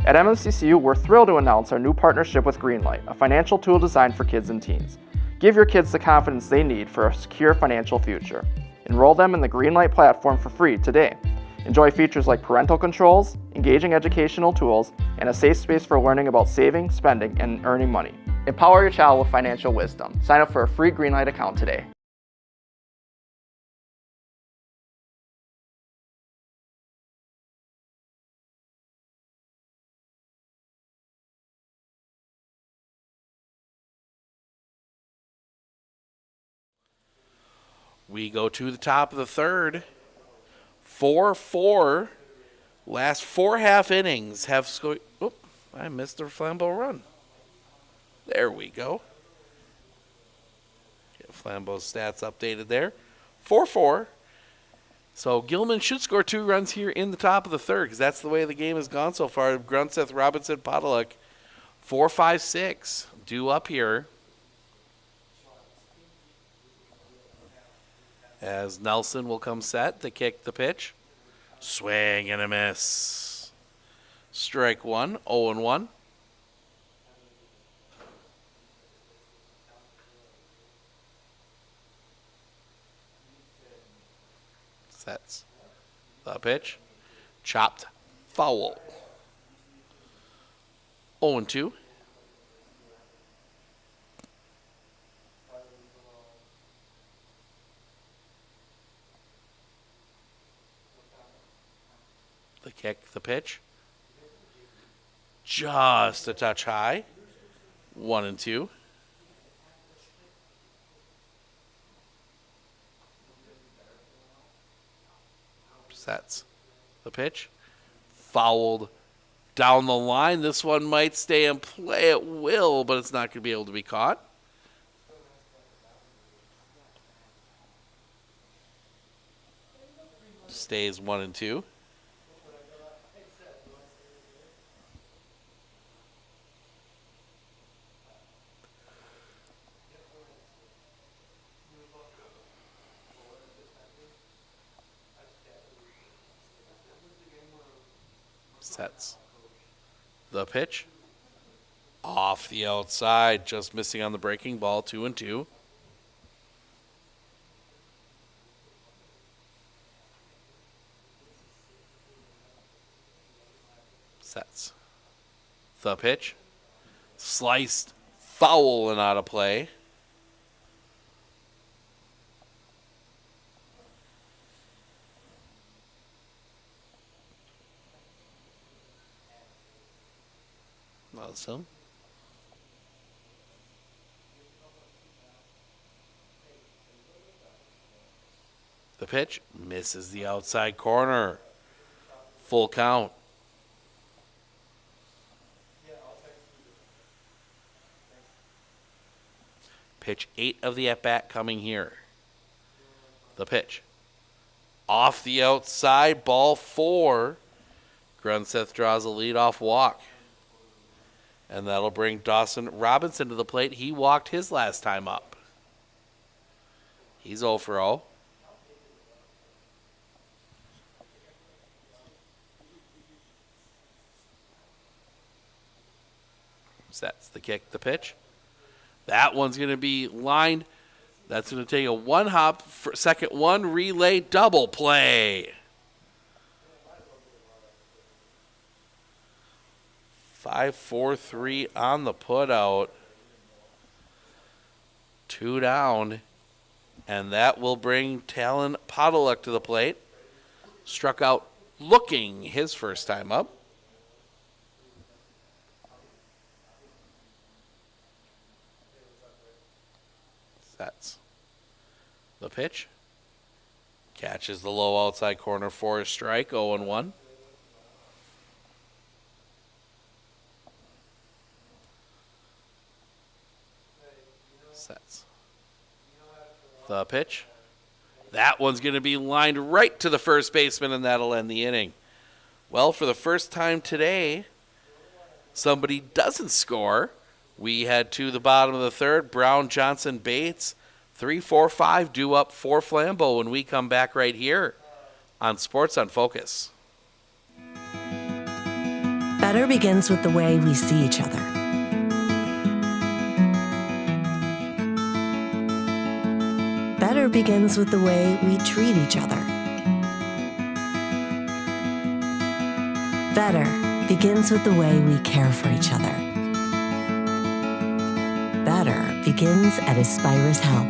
[SPEAKER 13] At MMCCU, we're thrilled to announce our new partnership with Greenlight, a financial tool designed for kids and teens. Give your kids the confidence they need for a secure financial future. Enroll them in the Greenlight platform for free today. Enjoy features like parental controls, engaging educational tools, and a safe space for learning about saving, spending, and earning money. Empower your child with financial wisdom. Sign up for a free Greenlight account today.
[SPEAKER 1] We go to the top of the third. 4-4. Last 4 half innings have scored. Oh, I missed the Flambeau run. There we go. Get Flambeau's stats updated there. 4-4. So Gilman should score 2 runs here in the top of the third because that's the way the game has gone so far. Grunseth, Robinson, Podolak, 4, 5, 6 due up here. As Nelson will come set to kick the pitch. Swing and a miss. Strike 1, 0-1. Sets the pitch. Chopped. Foul. 0-2. The kick, the pitch. Just a touch high. 1-2. Sets the pitch. Fouled down the line. This one might stay in play. It will, but it's not going to be able to be caught. Stays 1-2. Sets the pitch. Off the outside, just missing on the breaking ball, 2-2. Sets the pitch. Sliced, foul and out of play. Awesome. The pitch misses the outside corner. Full count. Pitch 8 of the at-bat coming here. The pitch. Off the outside, ball 4. Grunseth draws a leadoff walk. And that'll bring Dawson Robinson to the plate. He walked his last time up. He's 0 for 0. Sets the kick, the pitch. That one's going to be lined. That's going to take a 1-hop, second 1 relay double play. 5-4-3 on the putout. 2 down. And that will bring Talon Podolak to the plate. Struck out looking his first time up. Sets the pitch. Catches the low outside corner for a strike, 0-1. Sets the pitch. That one's going to be lined right to the first baseman, and that'll end the inning. Well, for the first time today, somebody doesn't score. We head to the bottom of the third. Brown, Johnson, Bates, 3-4-5 due up for Flambeau when we come back right here on Sports on Focus.
[SPEAKER 11] Better begins with the way we see each other. Better begins with the way we treat each other. Better begins with the way we care for each other. Better begins at Aspirus Health,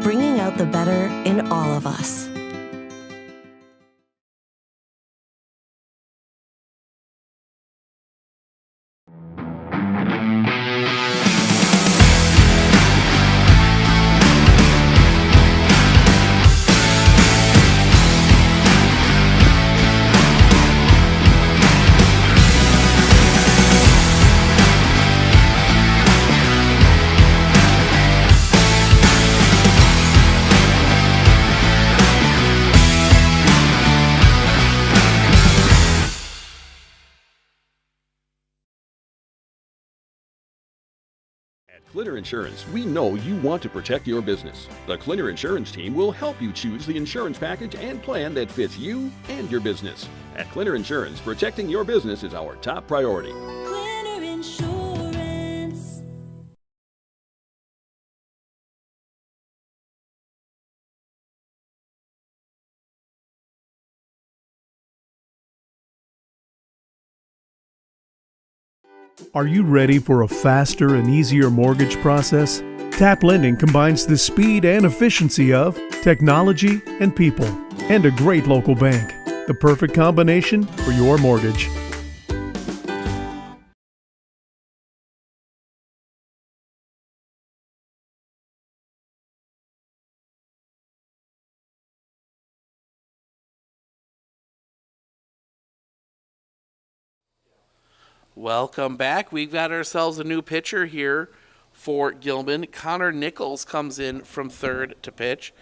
[SPEAKER 11] bringing out the better in all of us.
[SPEAKER 6] Clitter Insurance, we know you want to protect your business. The Clitter Insurance team will help you choose the insurance package and plan that fits you and your business. At Clitter Insurance, protecting your business is our top priority.
[SPEAKER 7] Glitter Insurance.
[SPEAKER 14] Are you ready for a faster and easier mortgage process? Tap Lending combines the speed and efficiency of technology and people, and a great local bank. The perfect combination for your mortgage.
[SPEAKER 1] Welcome back. We've got ourselves a new pitcher here for Gilman. Connor Nichols comes in from third to pitch.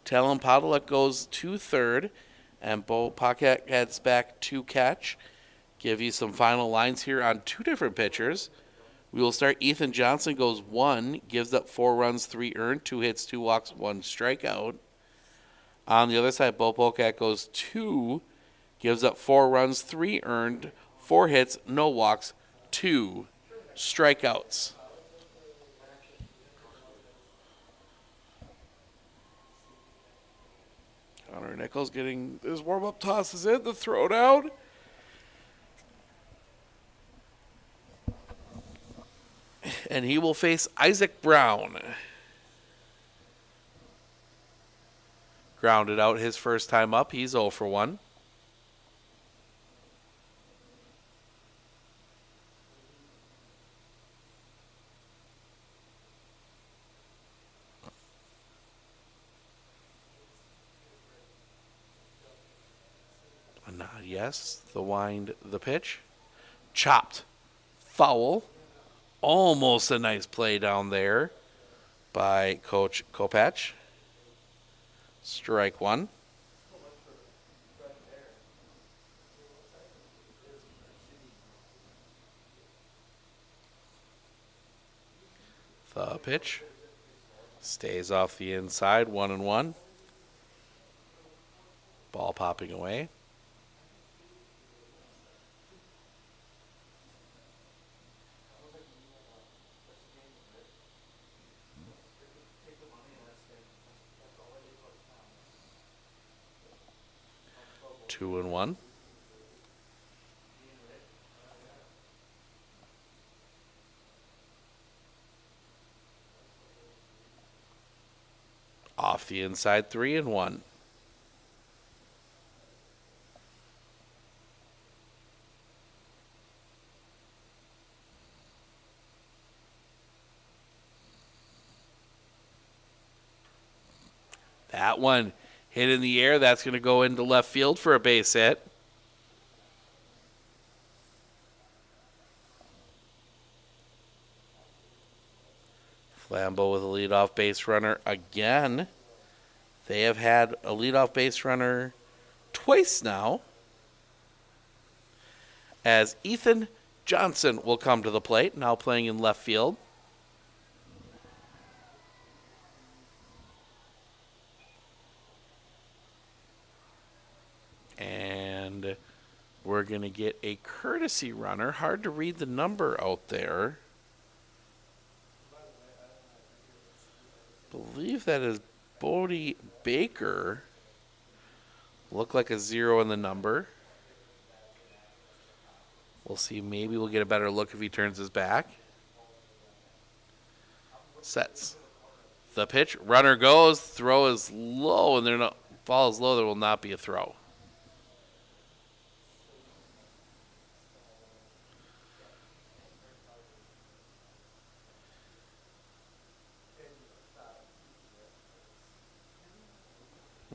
[SPEAKER 1] Talon Podolak goes to third. And Bo Pocket heads back to catch. Give you some final lines here on two different pitchers. We will start. Ethan Johnson goes 1, gives up 4 runs, 3 earned, 2 hits, 2 walks, 1 strikeout. On the other side, Bo Pocket goes 2, gives up 4 runs, 3 earned, 4 hits, no walks, 2 strikeouts. Connor Nichols getting his warm-up tosses in, the throw down. And he will face Isaac Brown. Grounded out his first time up. He's 0 for 1. A nod, yes. The wind, the pitch. Chopped. Foul. Almost a nice play down there by Coach Kopach. Strike 1. The pitch stays off the inside, 1-1. Ball popping away. Two and 1. Off the inside, 3-1. That one hit in the air. That's going to go into left field for a base hit. Flambeau with a leadoff base runner again. They have had a leadoff base runner twice now, as Ethan Johnson will come to the plate, now playing in left field. And we're going to get a courtesy runner. Hard to read the number out there. Believe that is Bodie Baker. Look like a 0 in the number. We'll see. Maybe we'll get a better look if he turns his back. Sets. The pitch. Runner goes. Throw is low, and ball is low. There will not be a throw.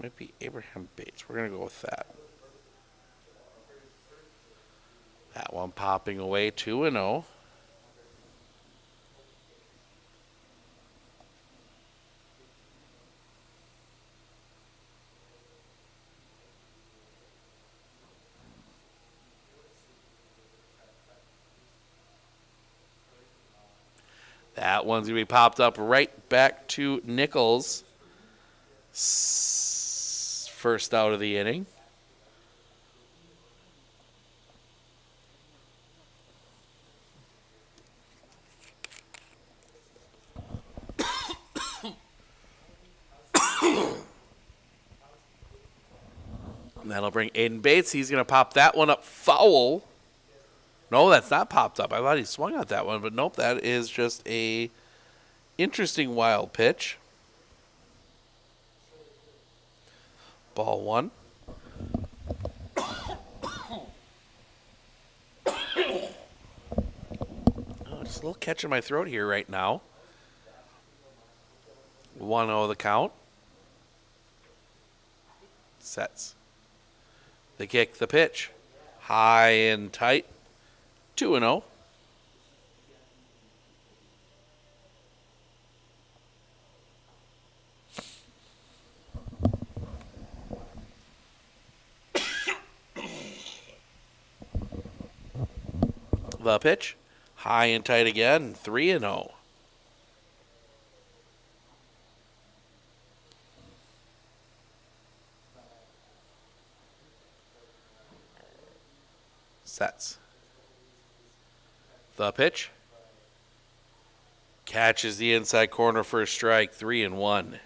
[SPEAKER 1] Might be Abraham Bates. We're going to go with that. That one popping away, 2-0. That That one's going to be popped up right back to Nichols. First out of the inning. And that'll bring Aiden Bates. He's going to pop that one up foul. No, that's not popped up. I thought he swung at that one, but nope, that is just a interesting wild pitch. Ball one. Oh, just a little catch in my throat here right now. 1-0 the count. Sets. The kick, the pitch. High and tight. 2-0. The pitch. High and tight again. 3-0. Sets. The pitch. Catches the inside corner for a strike. 3-1.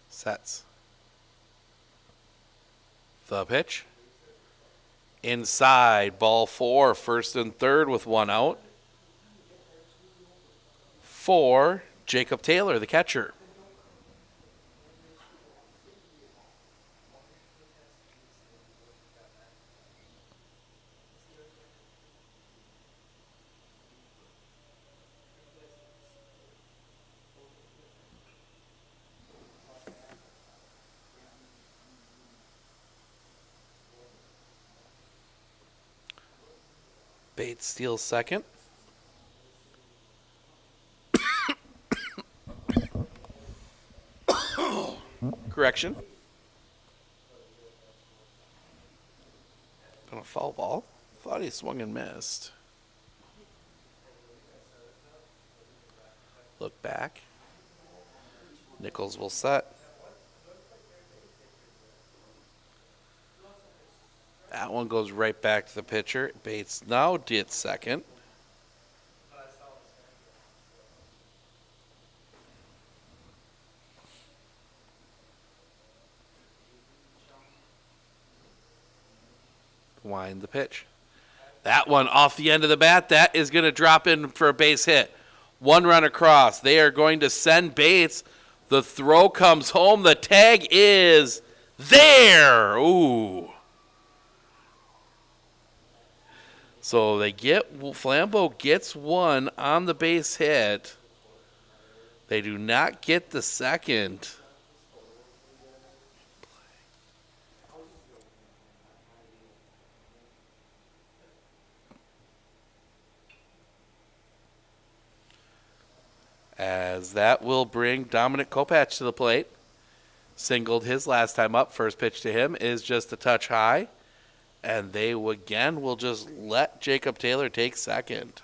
[SPEAKER 1] Sets. The pitch. Inside. Ball 4. First and third with 1 out. For Jacob Taylor, the catcher. Bates steals second. Correction. On a foul ball. Thought he swung and missed. Look back. Nichols will set. That one goes right back to the pitcher. Bates now gets second. Wind the pitch. That one off the end of the bat. That is going to drop in for a base hit. 1 run across. They are going to send Bates. The throw comes home. The tag is there. Ooh. So Flambeau gets 1 on the base hit. They do not get the second. As that will bring Dominic Kopach to the plate. Singled his last time up. First pitch to him is just a touch high. And they again will just let Jacob Taylor take second.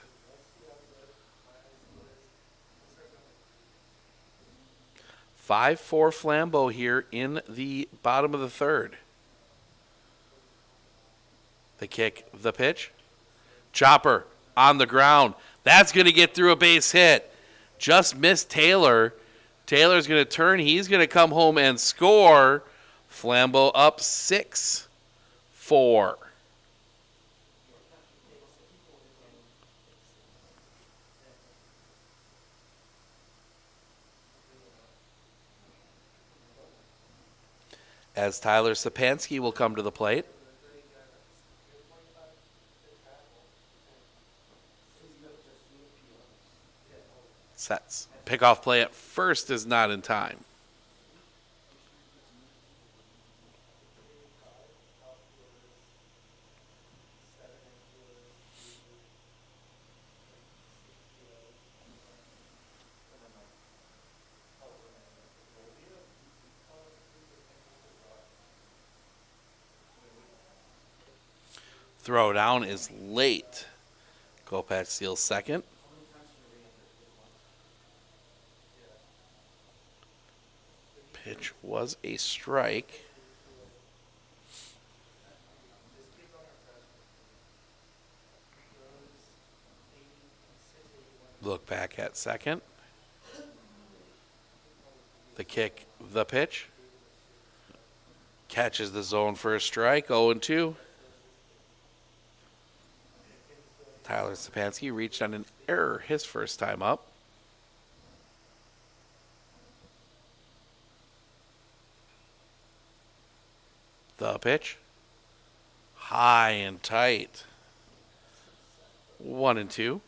[SPEAKER 1] Five for Flambeau here in the bottom of the third. The kick, the pitch. Chopper on the ground. That's going to get through a base hit. Just missed Taylor. Taylor's going to turn. He's going to come home and score. Flambeau up 6-4. As Tyler Sapansky will come to the plate. Sets. Pickoff play at first is not in time. Throw down is late. Kopech steals second. Pitch was a strike. Look back at second. The kick, the pitch. Catches the zone for a strike, 0-2. Tyler Stepanski reached on an error his first time up. The pitch. High and tight. 1-2.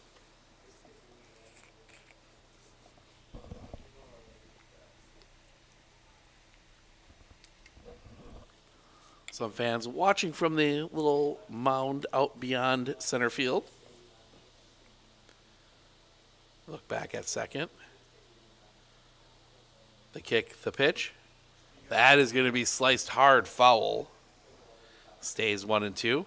[SPEAKER 1] Some fans watching from the little mound out beyond center field. Look back at second. The kick, the pitch. That is going to be sliced hard foul. Stays 1-2.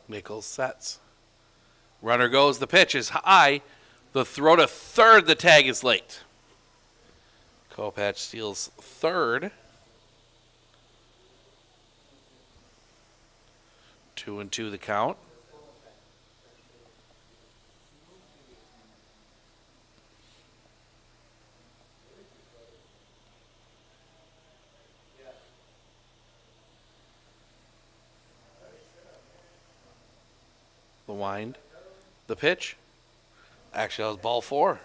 [SPEAKER 1] Nichols sets. Runner goes. The pitch is high. The throw to third. The tag is late. Kopech steals third. 2-2 the count. The wind. The pitch. Actually, that was ball 4.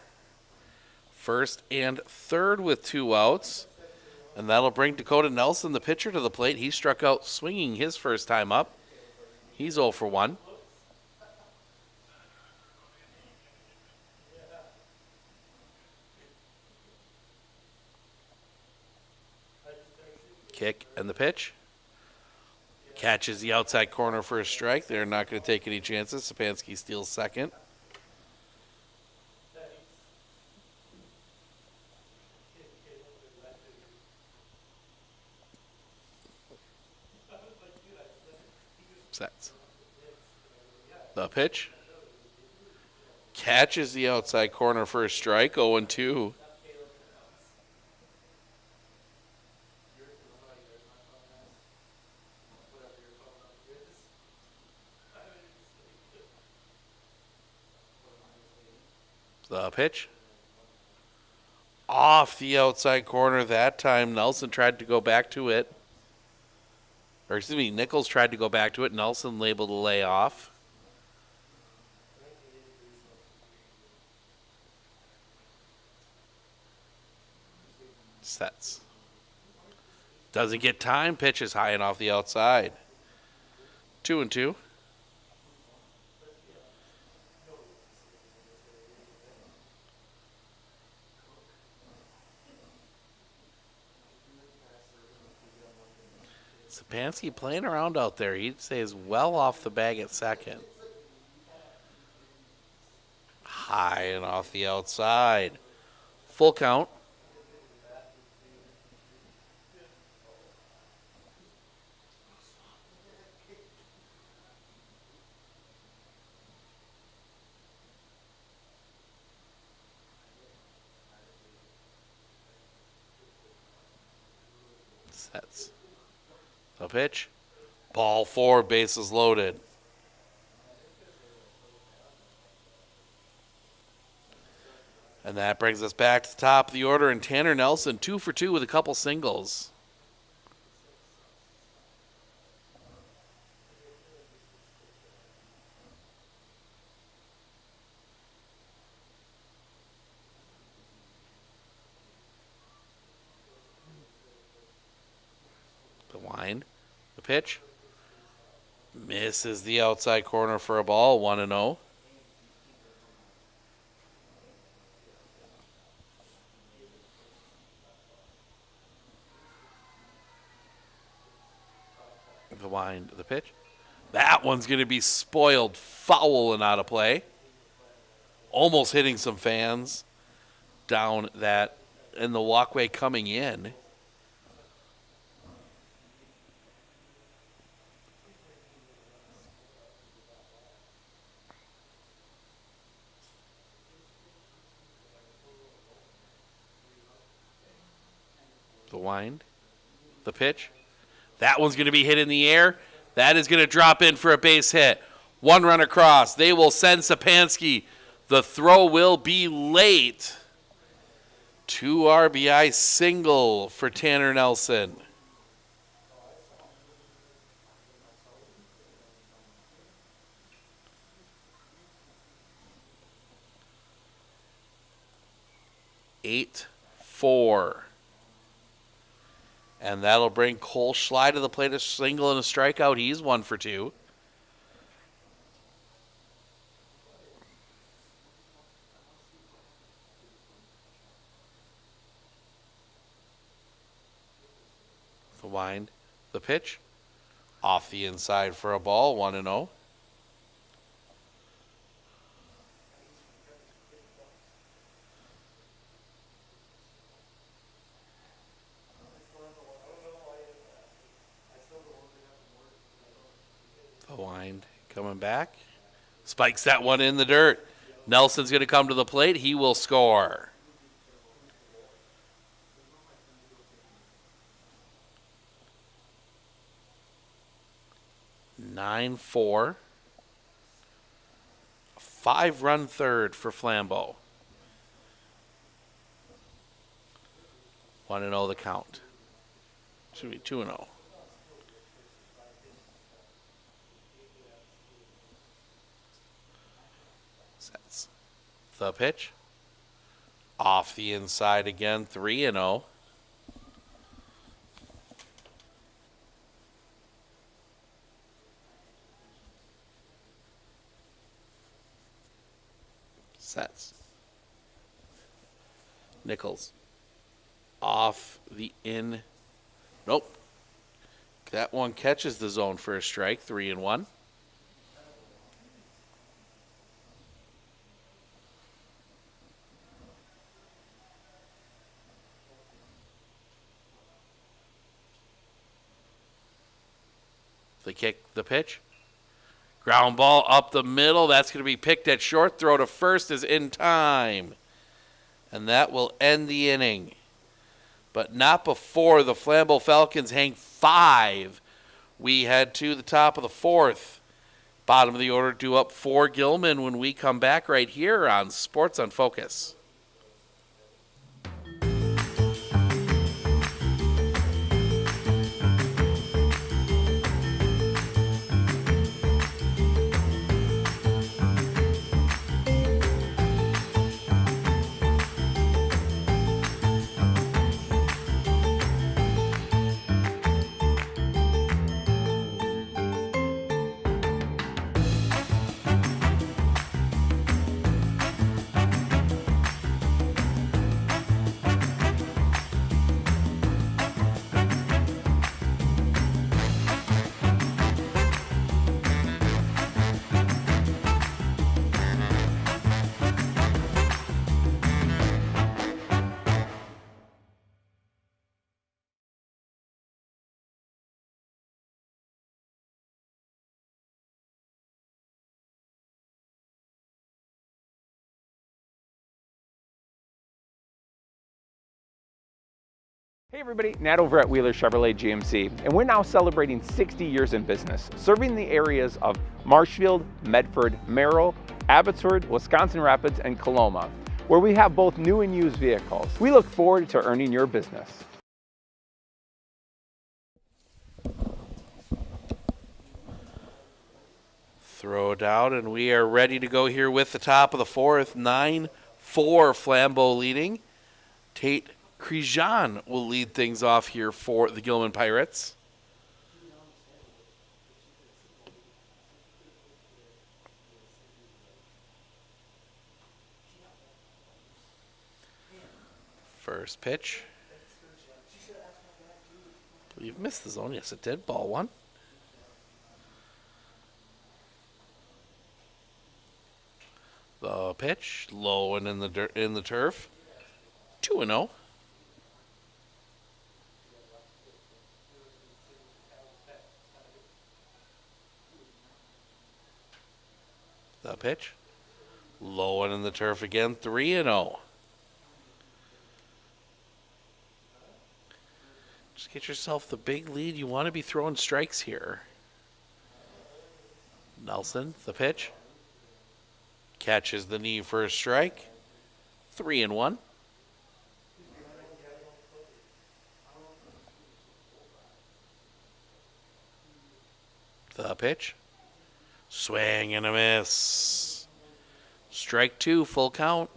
[SPEAKER 1] First and third with 2 outs. And that'll bring Dakota Nelson, the pitcher, to the plate. He struck out swinging his first time up. He's 0 for 1. Kick and the pitch. Catches the outside corner for a strike. They're not going to take any chances. Stepanski steals second. Sets. The pitch. Catches the outside corner for a strike. 0-2. The pitch. Off the outside corner that time. Nelson tried to go back to it. Or excuse me, Nichols tried to go back to it. Nelson labeled a lay off. Sets. Doesn't get time. Pitch is high and off the outside. 2-2. Stepanski playing around out there. He'd say is well off the bag at second. High and off the outside. Full count. Sets. A pitch. Ball 4, bases loaded. And that brings us back to the top of the order, and Tanner Nelson 2 for 2 with a couple singles. The wind. The pitch. Misses the outside corner for a ball, 1-0. wind, the pitch. That one's going to be spoiled, foul and out of play. Almost hitting some fans down that in the walkway coming in. The wind, the pitch. That one's going to be hit in the air. That is going to drop in for a base hit. One run across. They will send Sapansky. The throw will be late. 2 RBI single for Tanner Nelson. Eight, 4. And that'll bring Cole Schley to the plate, a single and a strikeout. He's 1 for 2. The wind, the pitch. Off the inside for a ball, 1-0. The wind coming back. Spikes that one in the dirt. Nelson's going to come to the plate. He will score. Nine, 4. 5-run third for Flambeau. 1-0 the count. Should be 2-0. Sets the pitch. Off the inside again, 3-0. Sets. Nichols. Off the in. Nope. That one catches the zone for a strike, 3-1. The kick, the pitch. Ground ball up the middle. That's going to be picked at short. Throw to first is in time. And that will end the inning. But not before the Flambeau Falcons hang 5. We head to the top of the 4th. Bottom of the order due up for Gilman when we come back right here on Sports on Focus.
[SPEAKER 8] Hey everybody, Nat over at Wheeler Chevrolet GMC, and we're now celebrating 60 years in business, serving the areas of Marshfield, Medford, Merrill, Abbotsford, Wisconsin Rapids, and Coloma, where we have both new and used vehicles. We look forward to earning your business.
[SPEAKER 1] Throw down, and we are ready to go here with the top of the 4th. 9-4 Flambeau leading. Tate Crejan will lead things off here for the Gilman Pirates. First pitch. I believe missed the zone. Yes, it did. Ball 1. pitch, low and in the turf. 2-0. The pitch, low and in the turf again. 3-0. Just get yourself the big lead. You want to be throwing strikes here. Nelson, the pitch. Catches the knee for a strike. 3-1. The pitch. Swing and a miss. Strike 2, full count.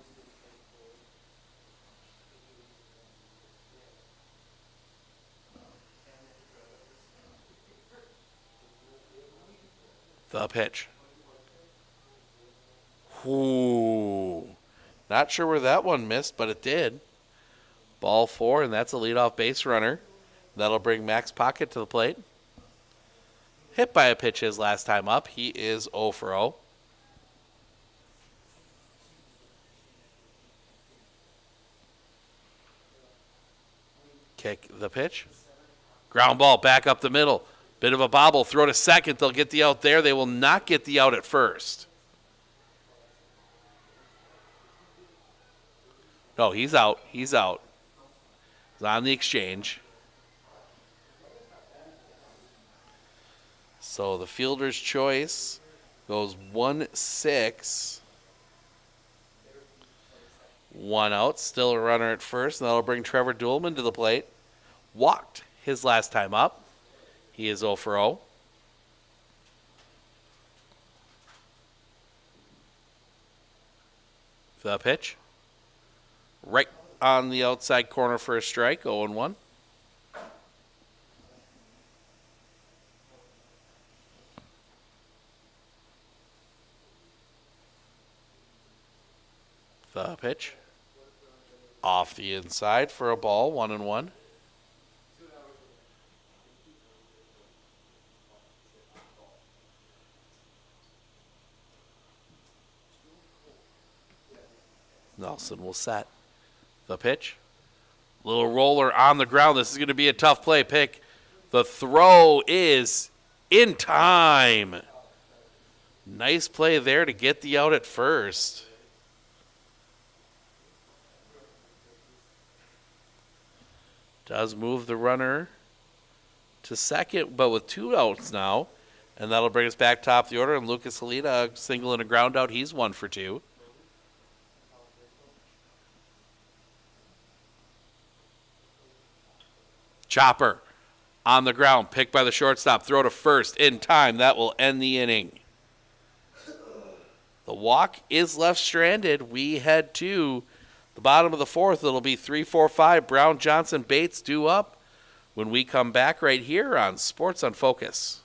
[SPEAKER 1] The pitch. Ooh. Not sure where that one missed, but it did. Ball 4, and that's a leadoff base runner. That'll bring Max Pocket to the plate. Hit by a pitch his last time up. He is 0 for 0. Kick the pitch. Ground ball back up the middle. Bit of a bobble. Throw to second. They'll get the out there. They will not get the out at first. No, he's out. He's out. He's on the exchange. So the fielder's choice goes 1-6. 1 out. Still a runner at first. And that'll bring Trevor Gilman to the plate. Walked his last time up. He is 0 for 0. The pitch. Right on the outside corner for a strike. 0-1. The pitch. Off the inside for a ball. 1-1. Nelson will set. The pitch. Little roller on the ground. This is going to be a tough play. Pick. The throw is in time. Nice play there to get the out at first. Does move the runner to second, but with 2 outs now. And that'll bring us back top of the order. And Lucas Halita, a single and a ground out. He's 1 for 2. Chopper on the ground, picked by the shortstop, throw to first in time. That will end the inning. The walk is left stranded. We head to the bottom of the 4th. It'll be 3-4-5. Brown, Johnson, Bates due up when we come back right here on Sports on Focus.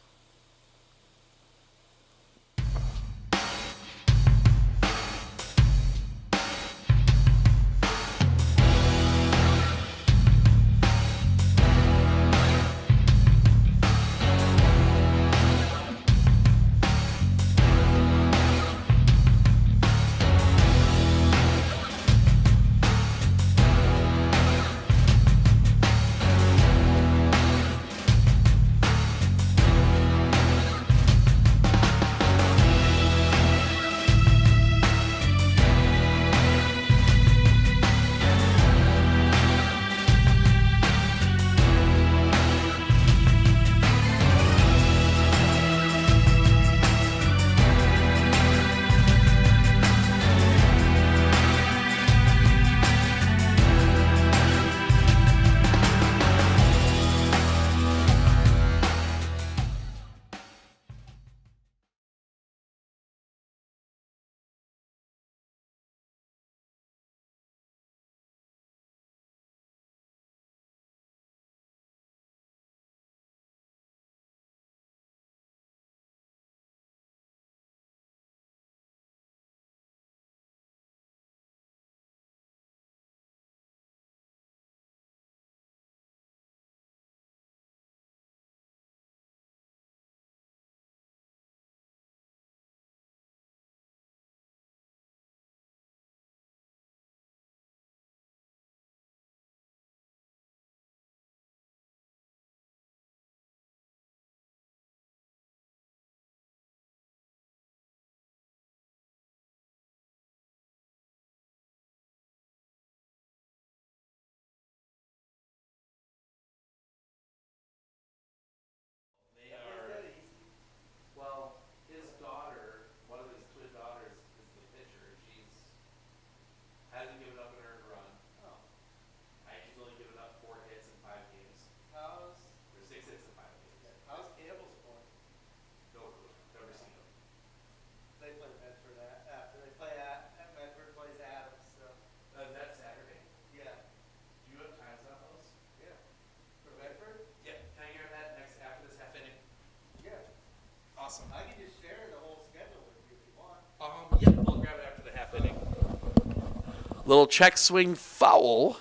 [SPEAKER 1] Little check swing foul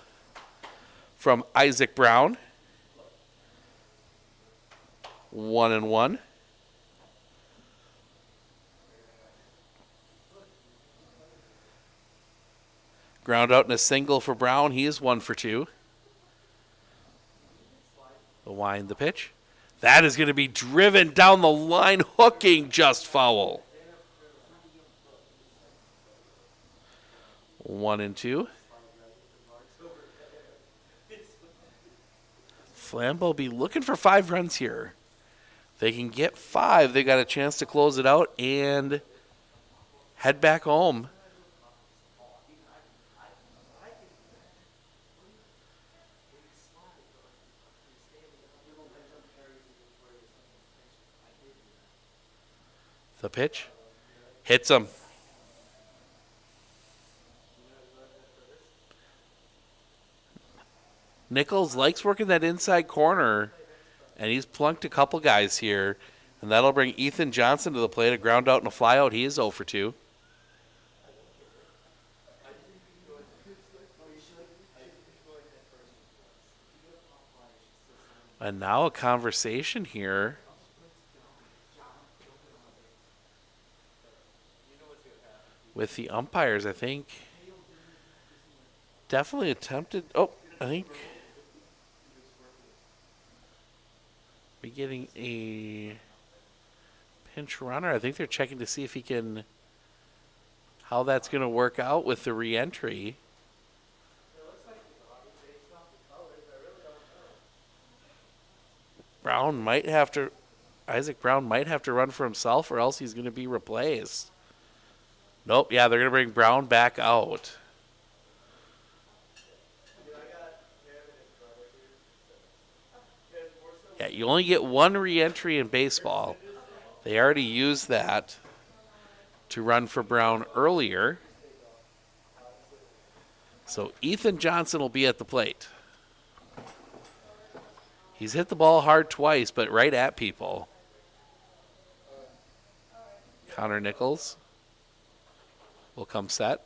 [SPEAKER 1] from Isaac Brown. 1-1. Ground out in a single for Brown. He is 1 for 2. The wind, the pitch. That is going to be driven down the line, hooking, just foul. 1-2. Flambeau be looking for 5 runs here. They can get 5. They got a chance to close it out and head back home. The pitch hits him. Nichols likes working that inside corner, and he's plunked a couple guys here, and that'll bring Ethan Johnson to the plate. A ground out and a fly out. He is 0 for 2. And now a conversation here. With the umpires, I think. Definitely attempted. Oh, I think. Be getting a pinch runner. I think they're checking to see if he can. How that's going to work out with the re-entry. Brown might have to. Isaac Brown might have to run for himself, or else he's going to be replaced. Nope, yeah, they're going to bring Brown back out. Yeah, you only get 1 re-entry in baseball. They already used that to run for Brown earlier. So Ethan Johnson will be at the plate. He's hit the ball hard twice, but right at people. Connor Nichols will come set.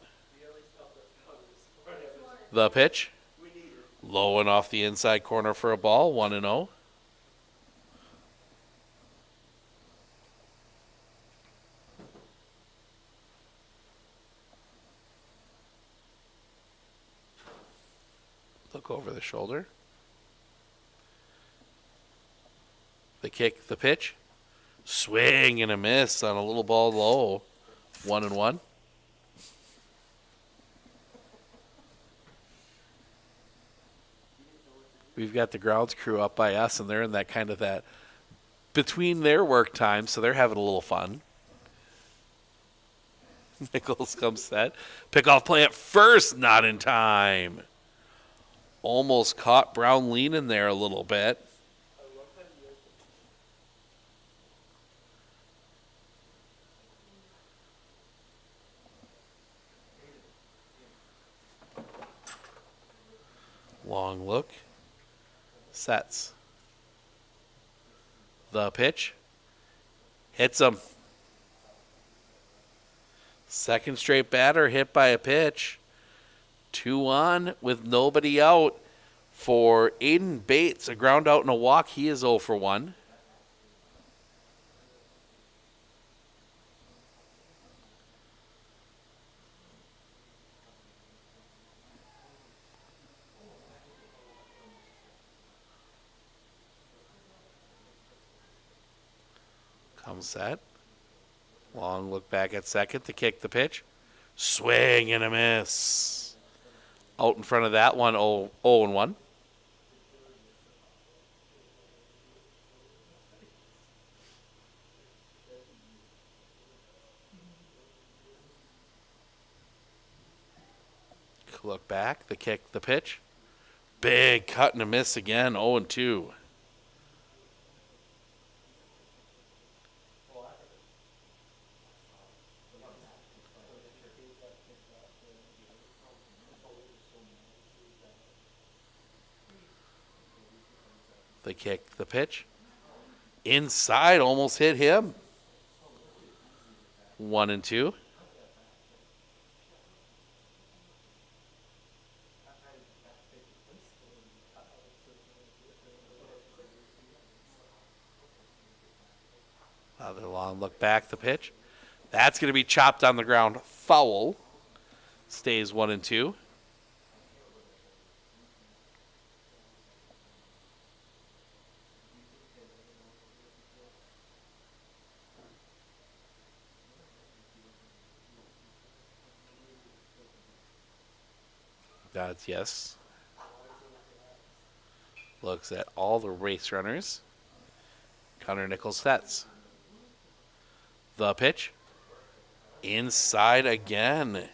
[SPEAKER 1] The pitch. Low and off the inside corner for a ball. 1-0. Look over the shoulder. The kick, the pitch. Swing and a miss on a little ball low. 1-1. We've got the grounds crew up by us, and they're in that kind of that between their work time, so they're having a little fun. Nichols comes set. Pickoff play at first, not in time. Almost caught Brown leaning there a little bit. Long look. Sets. The pitch. Hits him. Second straight batter hit by a pitch. 2-on with nobody out for Aiden Bates. A ground out and a walk. He is 0 for 1. Comes set. Long look back at second to kick the pitch. Swing and a miss. Out in front of that one, 0-1. Look back, the kick, the pitch. Big cut and a miss again, 0-2. The kick, the pitch. Inside, almost hit him. 1-2. Another long look back, the pitch. That's going to be chopped on the ground. Foul. Stays 1-2. That's yes. Looks at all the race runners. Connor Nichols sets. The pitch. Inside again.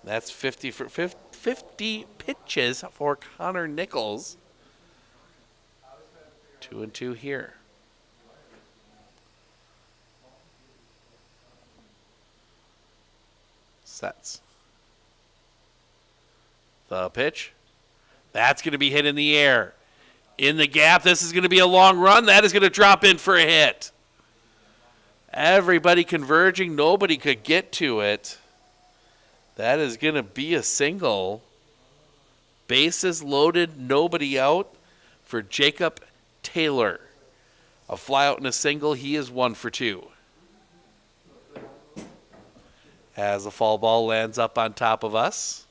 [SPEAKER 1] That's 50 pitches for Connor Nichols. 2-2 here. Sets. The pitch. That's going to be hit in the air. In the gap, this is going to be a long run. That is going to drop in for a hit. Everybody converging. Nobody could get to it. That is going to be a single. Bases loaded, nobody out for Jacob Taylor. A fly out and a single. He is 1 for 2. As the fall ball lands up on top of us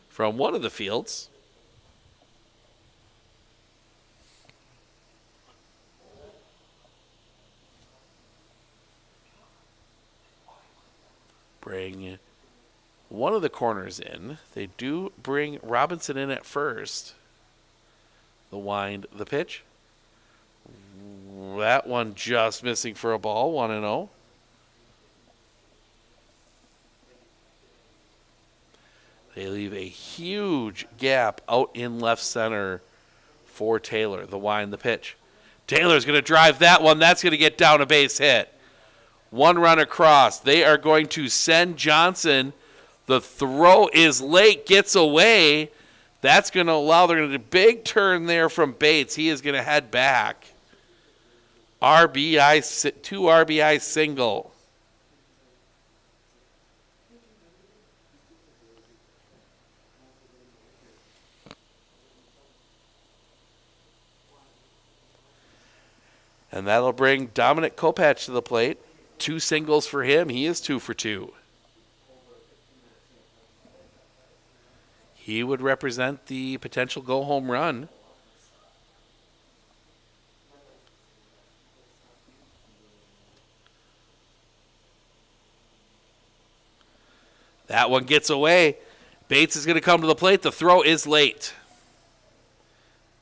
[SPEAKER 1] from one of the fields. Bring one of the corners in. They do bring Robinson in at first. The wind, the pitch. That one just missing for a ball, 1-0. They leave a huge gap out in left center for Taylor. The wind, the pitch. Taylor's going to drive that one. That's going to get down a base hit. One run across. They are going to send Johnson. The throw is late, gets away. That's going to allow, they're going to do a big turn there from Bates. He is going to head back. RBI, 2 RBI single. And that'll bring Dominic Kopach to the plate. 2 singles for him. He is 2 for 2. He would represent the potential go-home run. That one gets away. Bates is going to come to the plate. The throw is late.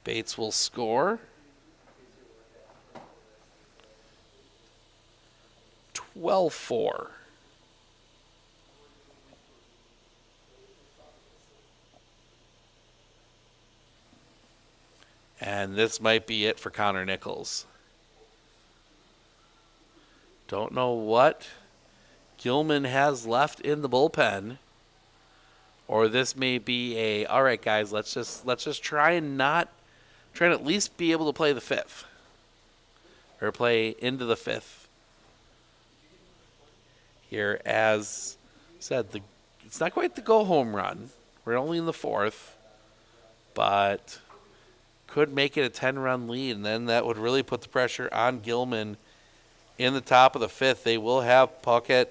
[SPEAKER 1] Bates will score. 12-4. And this might be it for Connor Nichols. Don't know what Gilman has left in the bullpen. Or this may be all right, guys, let's just try and at least be able to play the 5th. Or play into the 5th. Here, as said, it's not quite the go-home run. We're only in the 4th. But could make it a 10-run lead, and then that would really put the pressure on Gilman in the top of the 5th. They will have Puckett,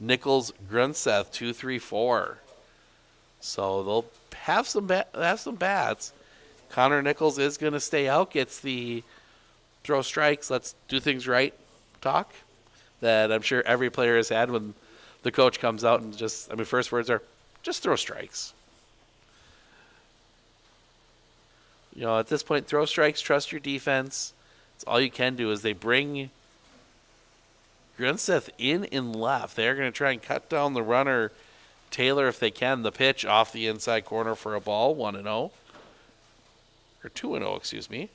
[SPEAKER 1] Nichols, Grunseth, 2, 3, 4. So they'll have some bats. Connor Nichols is going to stay out, gets the throw strikes, let's do things right talk that I'm sure every player has had when the coach comes out and first words are, just throw strikes. You know, at this point, throw strikes, trust your defense. It's all you can do. Is they bring Grunseth in left. They're going to try and cut down the runner, Taylor, if they can. The pitch off the inside corner for a ball, 1-0. Or 2-0, excuse me.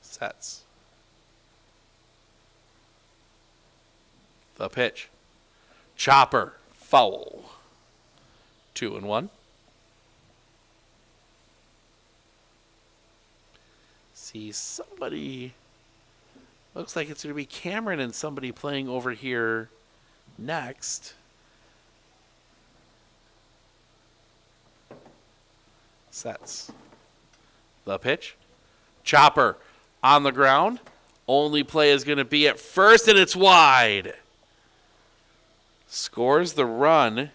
[SPEAKER 1] Sets. The pitch. Chopper. Foul. 2-1. See somebody. Looks like it's going to be Cameron and somebody playing over here next. Sets. The pitch. Chopper on the ground. Only play is going to be at first, and it's wide. Scores the run.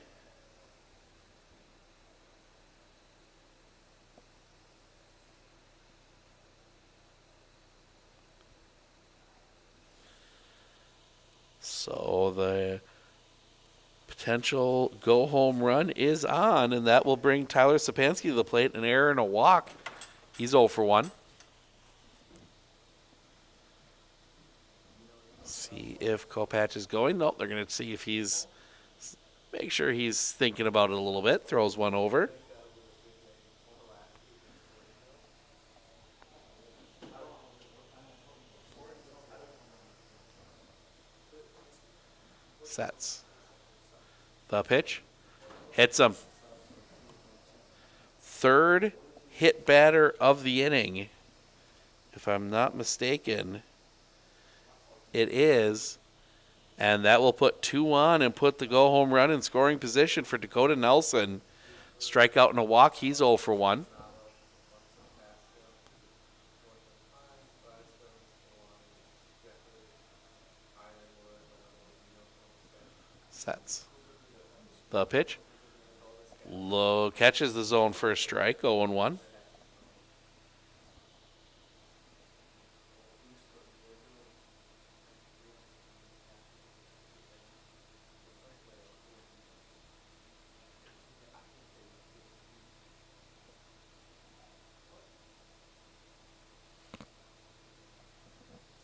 [SPEAKER 1] So the potential go-home run is on, and that will bring Tyler Sapansky to the plate. An error and a walk. He's 0 for 1. See if Kopach is going. Nope, they're going to see if he's... Make sure he's thinking about it a little bit. Throws one over. Sets. The pitch. Hits him. Third hit batter of the inning. If I'm not mistaken, it is. And that will put 2 on and put the go-home run in scoring position for Dakota Nelson. Strikeout and a walk. He's 0 for 1. Sets. The pitch. Low catches the zone for a strike. 0-1.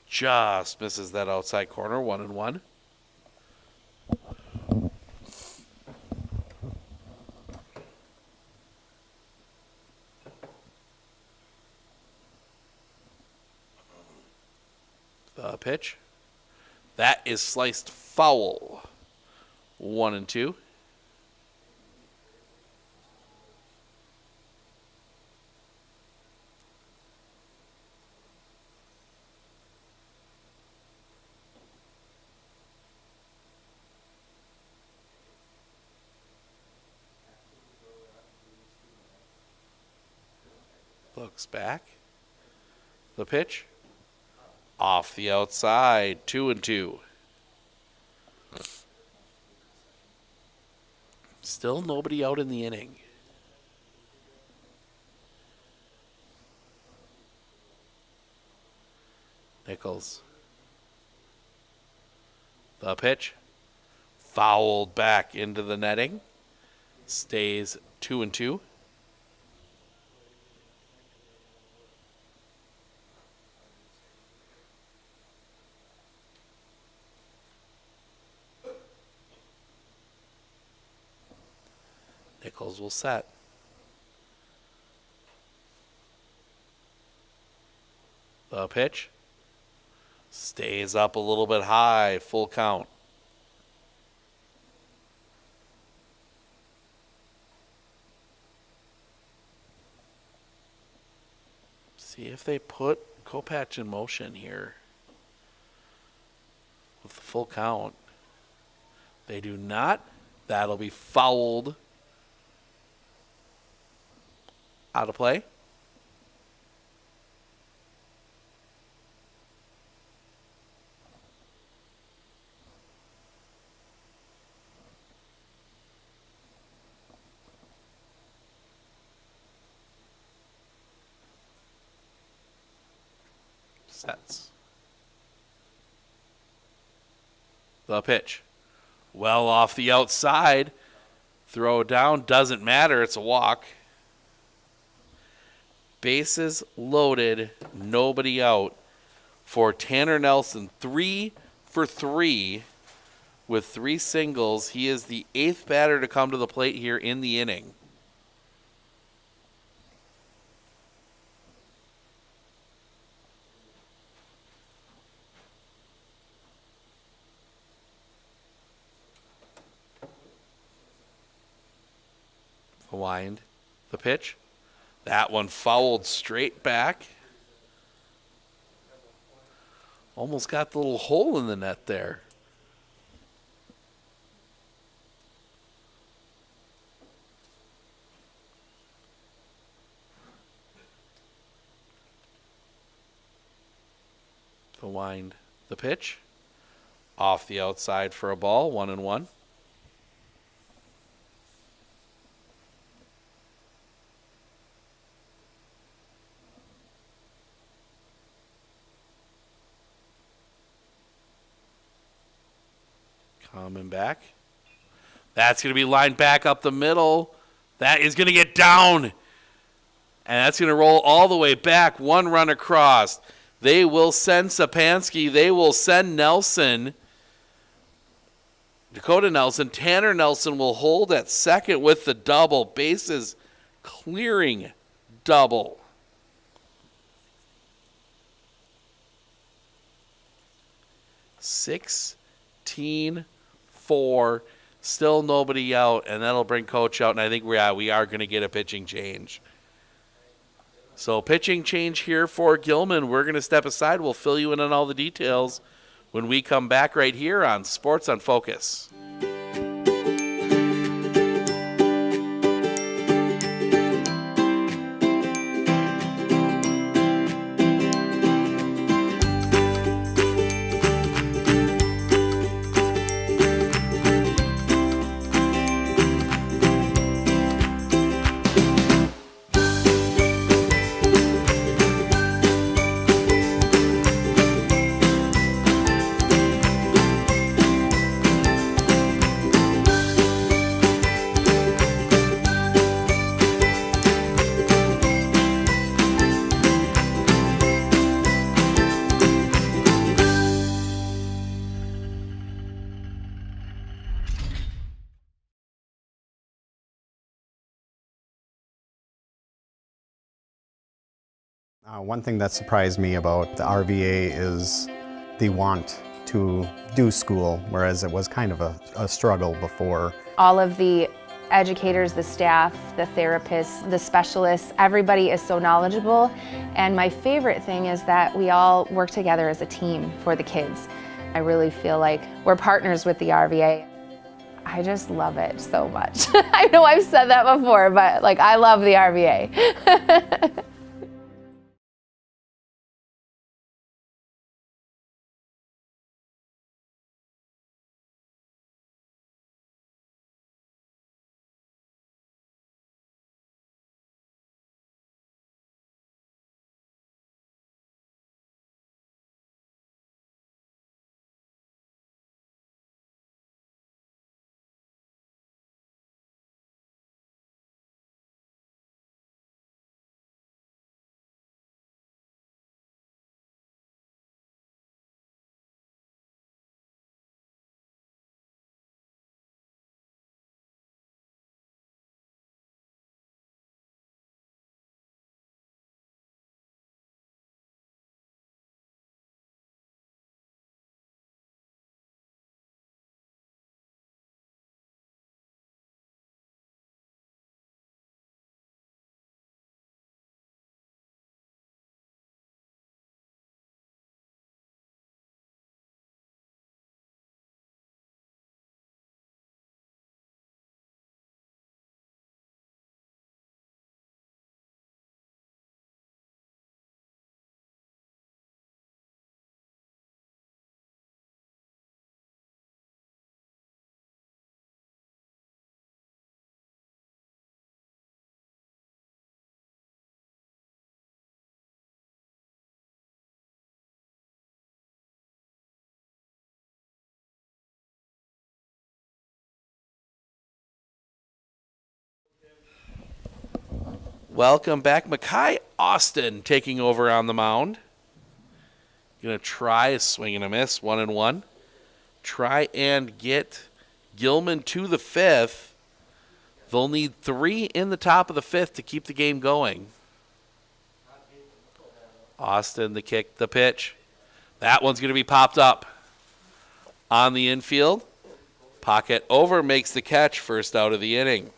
[SPEAKER 1] Just misses that outside corner. 1-1. The pitch. That is sliced foul. 1-2. Looks back. The pitch. Off the outside. 2-2. Still nobody out in the inning. Nichols. The pitch. Fouled back into the netting. Stays 2-2. Nichols will set. The pitch. Stays up a little bit high. Full count. See if they put Kopach in motion here with the full count. They do not. That'll be fouled. Out of play. Sets. The pitch. Well off the outside. Throw down. Doesn't matter. It's a walk. Bases loaded, nobody out for Tanner Nelson. 3 for 3 with 3 singles. He is the 8th batter to come to the plate here in the inning. The wind, the pitch. That one fouled straight back. Almost got the little hole in the net there. To wind the pitch. Off the outside for a ball, 1-1. Coming back. That's going to be lined back up the middle. That is going to get down. And that's going to roll all the way back. One run across. They will send Sapansky. They will send Nelson. Dakota Nelson. Tanner Nelson will hold at second with the double. Bases clearing double. Sixteen. 4, still nobody out, and that'll bring coach out, and I think we are going to get a pitching change. So pitching change here for Gilman. We're going to step aside. We'll fill you in on all the details when we come back right here on Sports on Focus.
[SPEAKER 15] One thing that surprised me about the RVA is the want to do school, whereas it was kind of a struggle before.
[SPEAKER 16] All of the educators, the staff, the therapists, the specialists, everybody is so knowledgeable. And my favorite thing is that we all work together as a team for the kids. I really feel like we're partners with the RVA. I just love it so much. I know I've said that before, but like I love the RVA.
[SPEAKER 1] Welcome back. Makai Austin taking over on the mound. Going to try a swing and a miss, 1-1. Try and get Gilman to the fifth. They'll need 3 in the top of the fifth to keep the game going. Austin, the kick, the pitch. That one's going to be popped up on the infield. Pocket over, makes the catch, first out of the inning.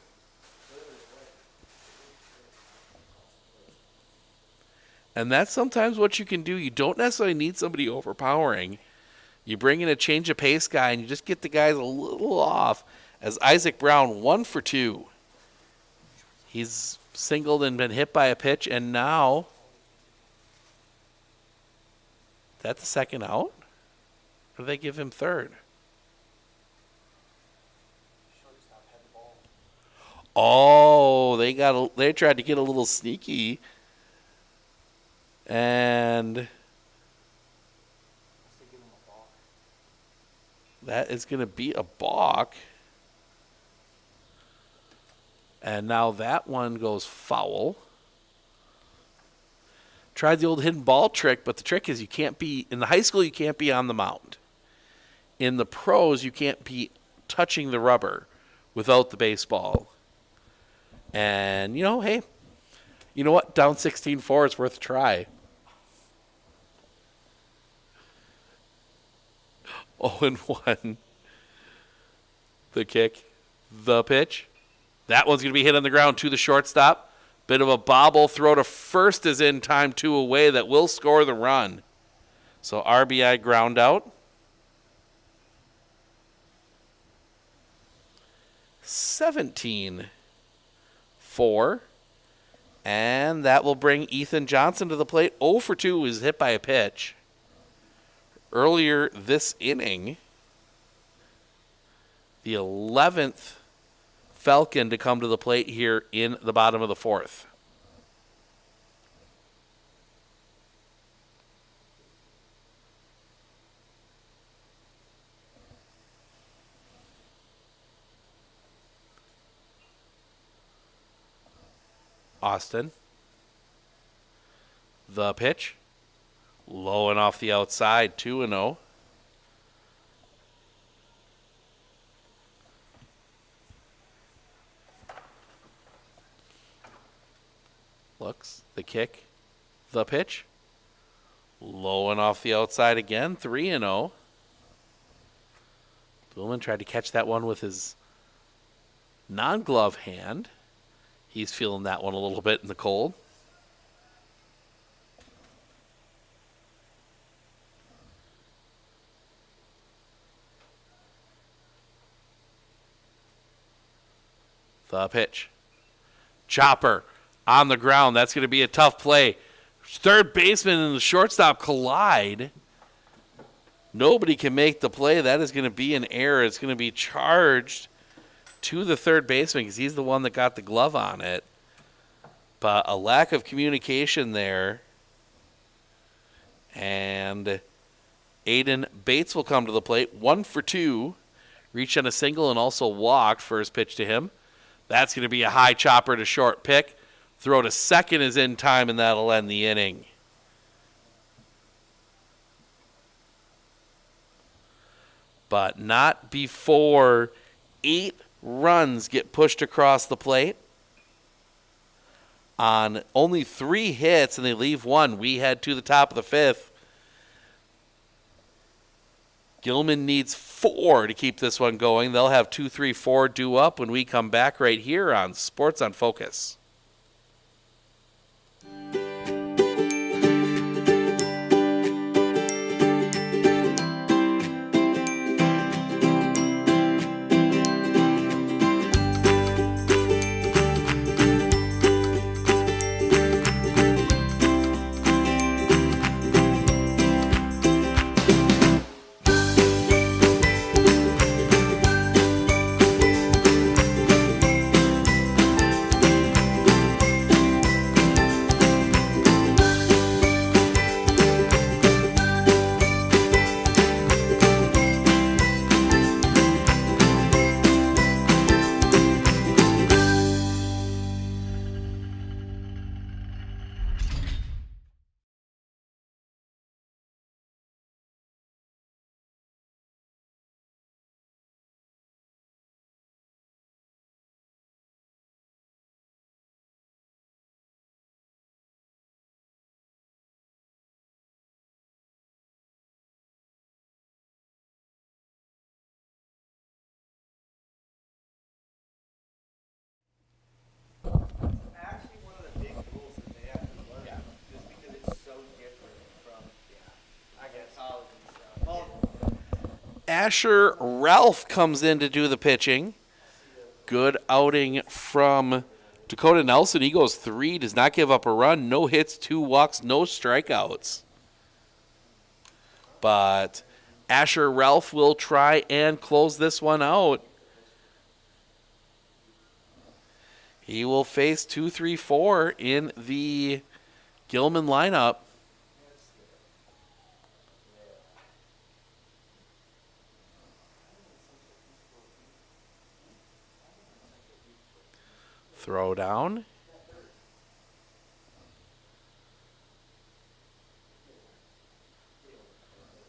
[SPEAKER 1] And that's sometimes what you can do. You don't necessarily need somebody overpowering. You bring in a change of pace guy, and you just get the guys a little off. As Isaac Brown, 1 for 2. He's singled and been hit by a pitch, and now that the second out? Or do they give him third? Oh, they tried to get a little sneaky. And that is going to be a balk. And now that one goes foul. Tried the old hidden ball trick, but the trick is you can't be, in the high school, you can't be on the mound. In the pros, you can't be touching the rubber without the baseball. And, hey, you know what? Down 16-4, it's worth a try. 0-1. The kick. The pitch. That one's going to be hit on the ground to the shortstop. Bit of a bobble throw to first is in time, 2 away. That will score the run. So RBI ground out. 17-4. And that will bring Ethan Johnson to the plate. 0 for 2 is hit by a pitch. Earlier this inning, the 11th Falcon to come to the plate here in the bottom of the 4th. Austin. The pitch. Low and off the outside, 2-0. Looks, the kick, the pitch. Low and off the outside again, 3-0. Gilman tried to catch that one with his non-glove hand. He's feeling that one a little bit in the cold. The pitch. Chopper on the ground. That's going to be a tough play. Third baseman and the shortstop collide. Nobody can make the play. That is going to be an error. It's going to be charged to the third baseman because he's the one that got the glove on it. But a lack of communication there. And Aiden Bates will come to the plate. 1 for 2. Reached on a single and also walked. First pitch to him. That's going to be a high chopper to short pick. Throw to second is in time, and that'll end the inning. But not before 8 runs get pushed across the plate. On only 3 hits, and they leave 1. We head to the top of the 5th. Gilman needs 4 to keep this one going. They'll have 2, 3, 4 due up when we come back right here on Sports on Focus. Asher Ralph comes in to do the pitching. Good outing from Dakota Nelson. He goes 3, does not give up a run. No hits, 2 walks, no strikeouts. But Asher Ralph will try and close this one out. He will face 2, 3, 4 in the Gilman lineup. Throw down.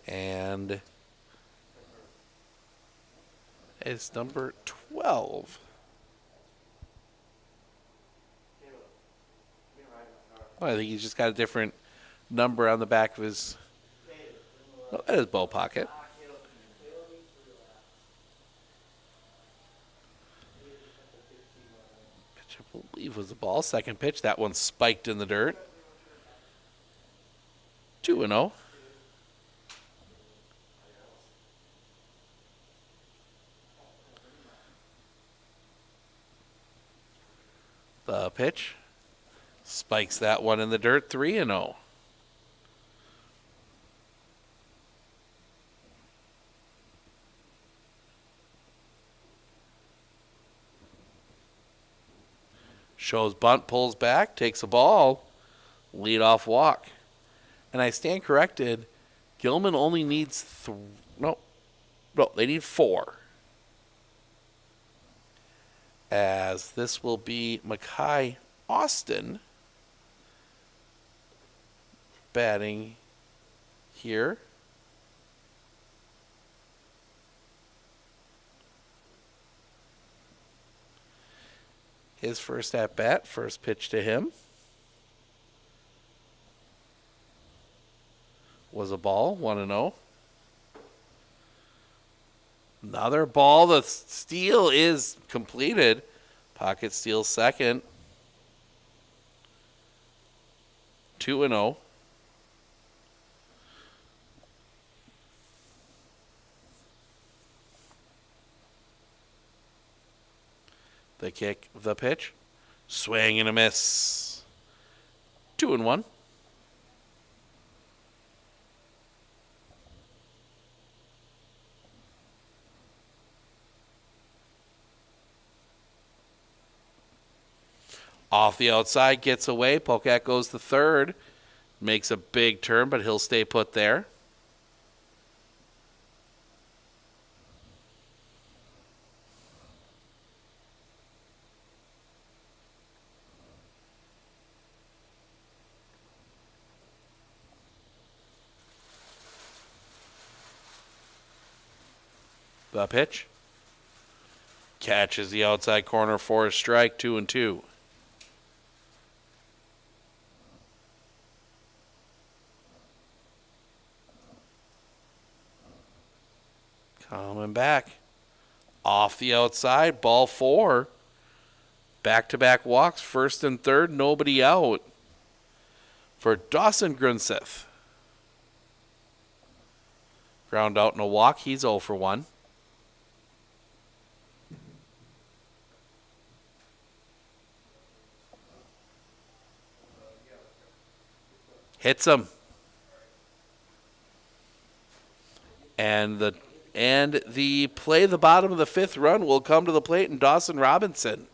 [SPEAKER 1] And it's number 12. Oh, I think he's just got a different number on the back of his, his bow pocket. Pitch, I believe, was the ball. Second pitch. That one spiked in the dirt. 2-0. The pitch. Spikes that one in the dirt. 3-0. Shows bunt, pulls back, takes a ball. Lead off walk. And I stand corrected. Gilman only needs no, they need 4. As this will be Mackay Austin batting here. His first at bat, first pitch to him was a ball, 1-0. Another ball. The steal is completed. Pocket steal second. 2-0. The kick, the pitch. Swing and a miss. 2-1. Off the outside, gets away. Pocat goes to third. Makes a big turn, but he'll stay put there. The pitch. Catches the outside corner for a strike, 2-2. Coming back. Off the outside, ball 4. Back-to-back walks, first and third, nobody out for Dawson Grunseth. Ground out in a walk, he's 0 for 1. Hits him. And the play, the bottom of the 5th run, will come to the plate, and Dawson Robinson.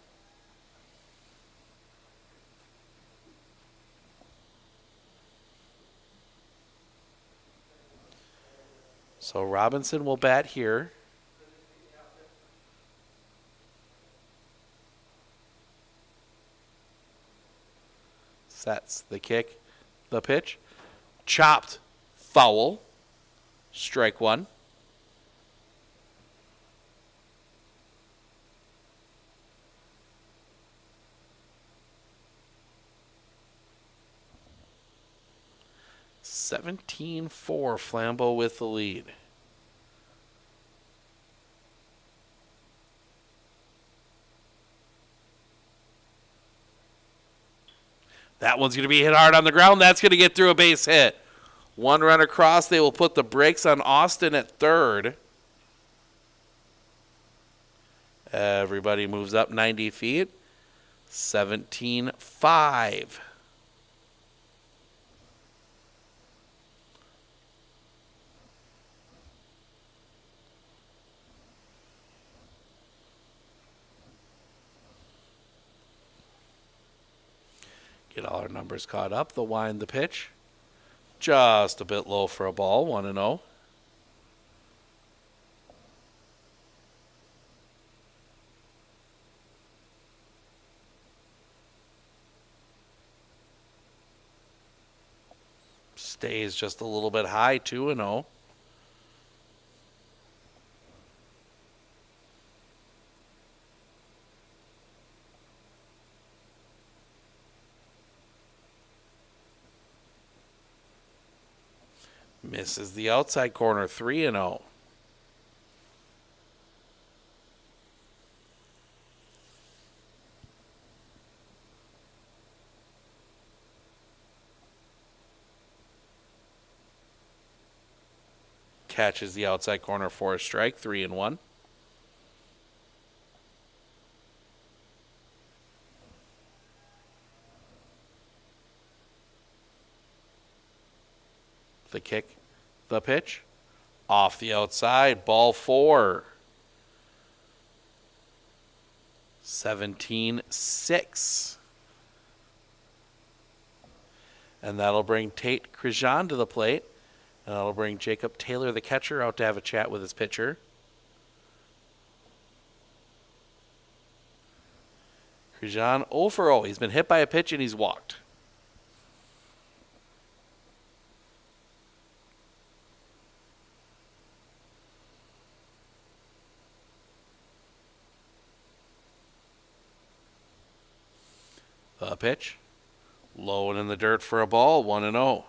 [SPEAKER 1] So Robinson will bat here. Sets the kick, the pitch. Chopped, foul. Strike 1. (17-4) Flambeau with the lead. That one's going to be hit hard on the ground. That's going to get through a base hit. 1 run across. They will put the brakes on Austin at third. Everybody moves up 90 feet. 17-5. Get all our numbers caught up. The wind, the pitch. Just a bit low for a ball, 1-0. Stays just a little bit high, 2-0. Misses the outside corner, 3-0. Catches the outside corner for a strike, 3-1. The kick, the pitch, off the outside, ball 4. 17-6. And that'll bring Tate Krijan to the plate. And that'll bring Jacob Taylor, the catcher, out to have a chat with his pitcher. Krijan 0 for 0. He's been hit by a pitch and he's walked. The pitch. Low and in the dirt for a ball, 1-0.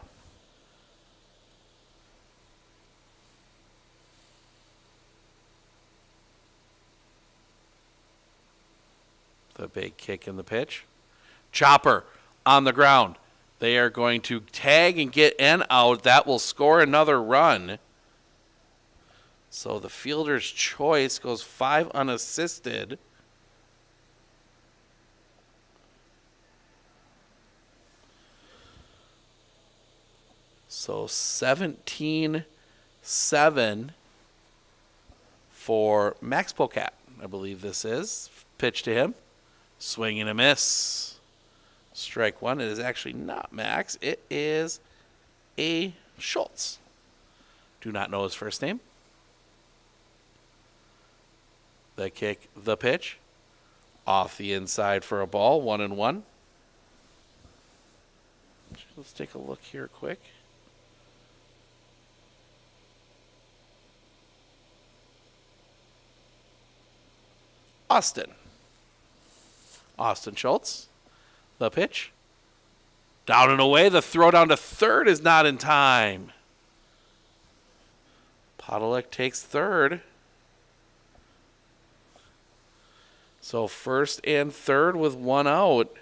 [SPEAKER 1] The big kick in the pitch. Chopper on the ground. They are going to tag and get an out. That will score another run. So the fielder's choice goes 5 unassisted. So 17-7 for Max Pocat, I believe this is. Pitch to him. Swing and a miss. Strike 1. It is actually not Max. It is A. Schultz. Do not know his first name. The kick, the pitch. Off the inside for a ball, 1-1. Let's take a look here quick. Austin Schultz. The pitch. Down and away. The throw down to third is not in time. Podolek takes third. So first and third with one out.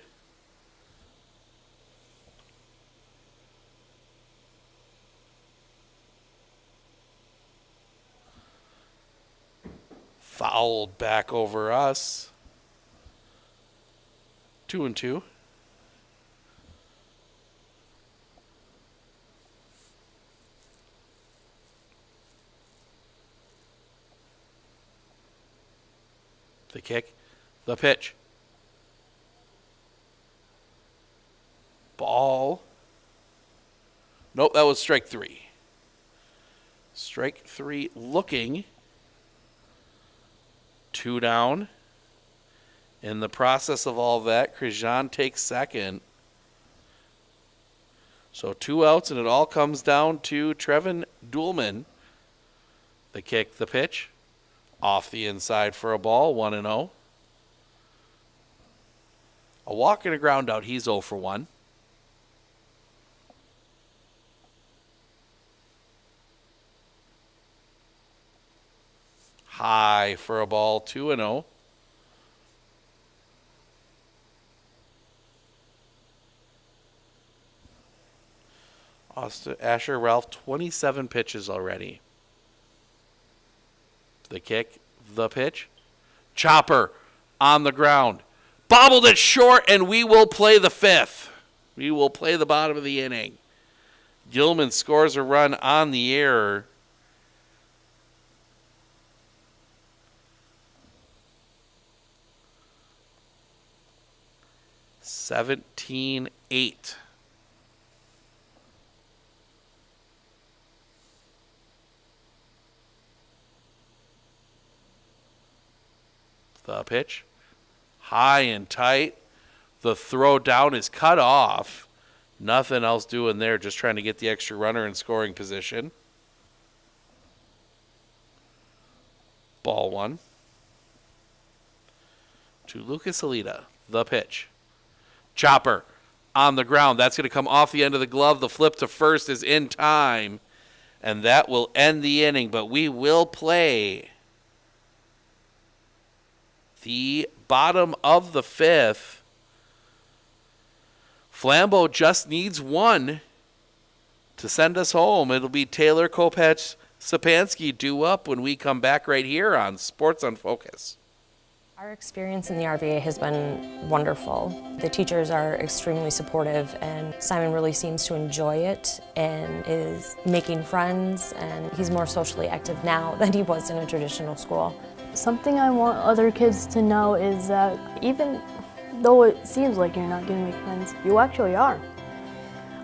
[SPEAKER 1] Fouled back over us. 2-2. The kick, the pitch. Ball. Nope, that was strike 3. Strike 3 looking. 2 down. In the process of all that, Krijan takes second. So 2 outs, and it all comes down to Trevin Gilman. The kick, the pitch. Off the inside for a ball, 1-0. A walk and a ground out, he's 0 for 1. High for a ball, 2-0. Asher Ralph, 27 pitches already. The kick, the pitch. Chopper on the ground. Bobbled it short, and we will play the 5th. We will play the bottom of the inning. Gilman scores a run on the error. 8. The pitch. High and tight. The throw down is cut off. Nothing else doing there, just trying to get the extra runner in scoring position. Ball 1. To Lucas Alita. The pitch. Chopper on the ground. That's going to come off the end of the glove. The flip to first is in time. And that will end the inning. But we will play the bottom of the 5th. Flambeau just needs 1 to send us home. It'll be Taylor, Kopech, Sapansky due up when we come back right here on Sports on Focus.
[SPEAKER 17] Our experience in the RVA has been wonderful. The teachers are extremely supportive, and Simon really seems to enjoy it and is making friends, and he's more socially active now than he was in a traditional school.
[SPEAKER 18] Something I want other kids to know is that even though it seems like you're not going to make friends, you actually are.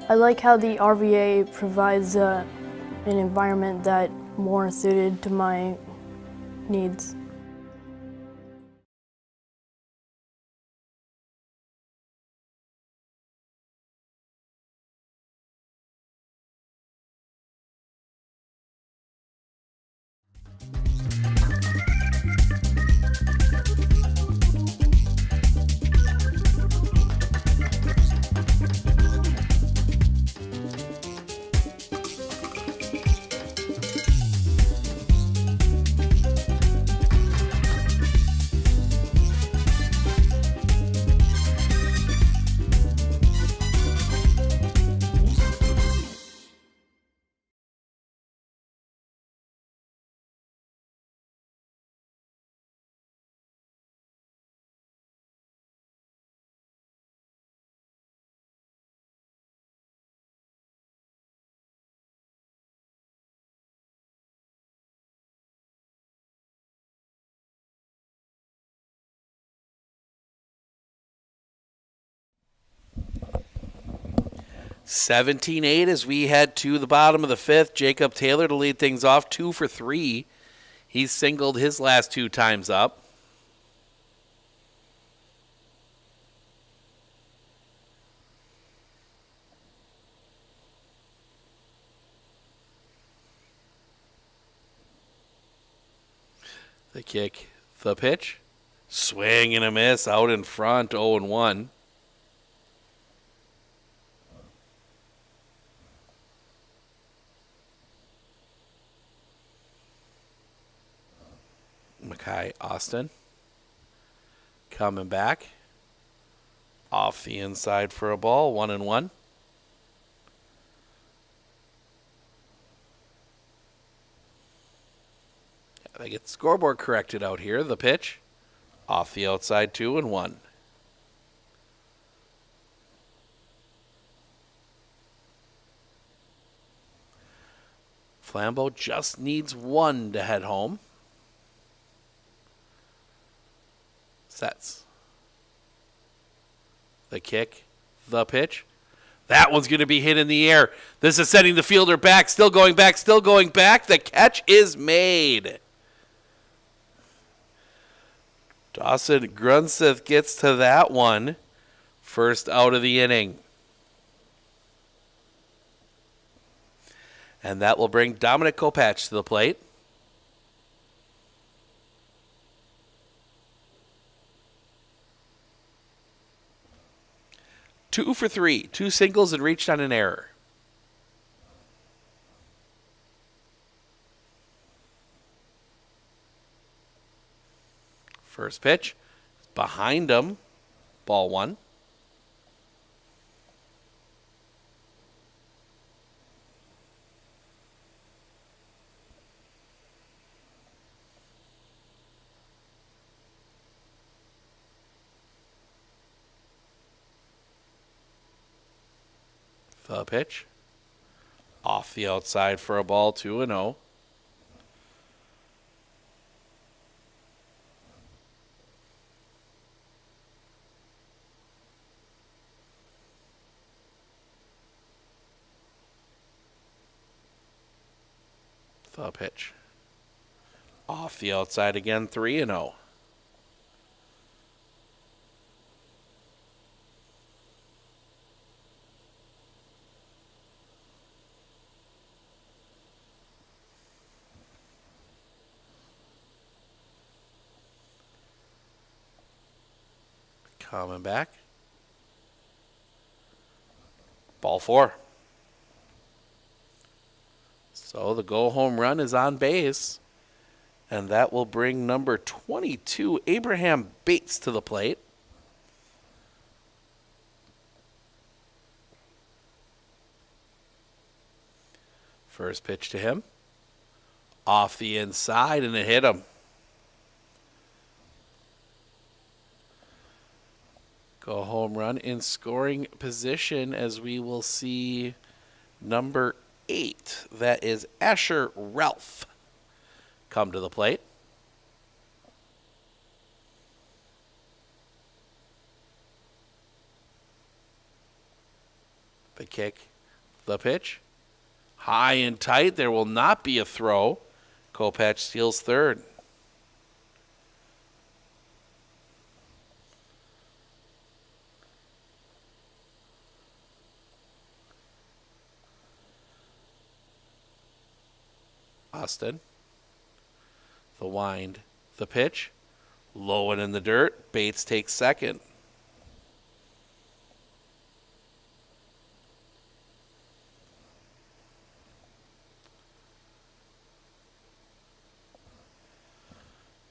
[SPEAKER 18] I like how the RVA provides an environment that more suited to my needs.
[SPEAKER 1] (17-8) as we head to the bottom of the 5th. Jacob Taylor to lead things off, 2 for 3. He's singled his last 2 times up. The kick, the pitch. Swing and a miss out in front, 0-1. Mackay Austin coming back off the inside for a ball, 1-1. They get the scoreboard corrected out here. The pitch off the outside, 2-1. Flambeau just needs 1 to head home. Sets. The kick, the pitch. That one's going to be hit in the air. This is sending the fielder back, still going back, still going back. The catch is made. Dawson Grunseth gets to that one. First out of the inning. And that will bring Dominic Kopech to the plate. Two for 3, 2 singles and reached on an error. First pitch, behind him, ball 1. The pitch, off the outside for a ball, 2-0. The pitch. Off the outside again, 3-0. Coming back. Ball 4. So the go home run is on base. And that will bring number 22, Abraham Bates, to the plate. First pitch to him. Off the inside, and it hit him. Go home run in scoring position as we will see number 8. That is Asher Ralph come to the plate. The kick, the pitch. High and tight. There will not be a throw. Kopech steals third. Austin. The wind, the pitch, low and in the dirt. Bates takes second.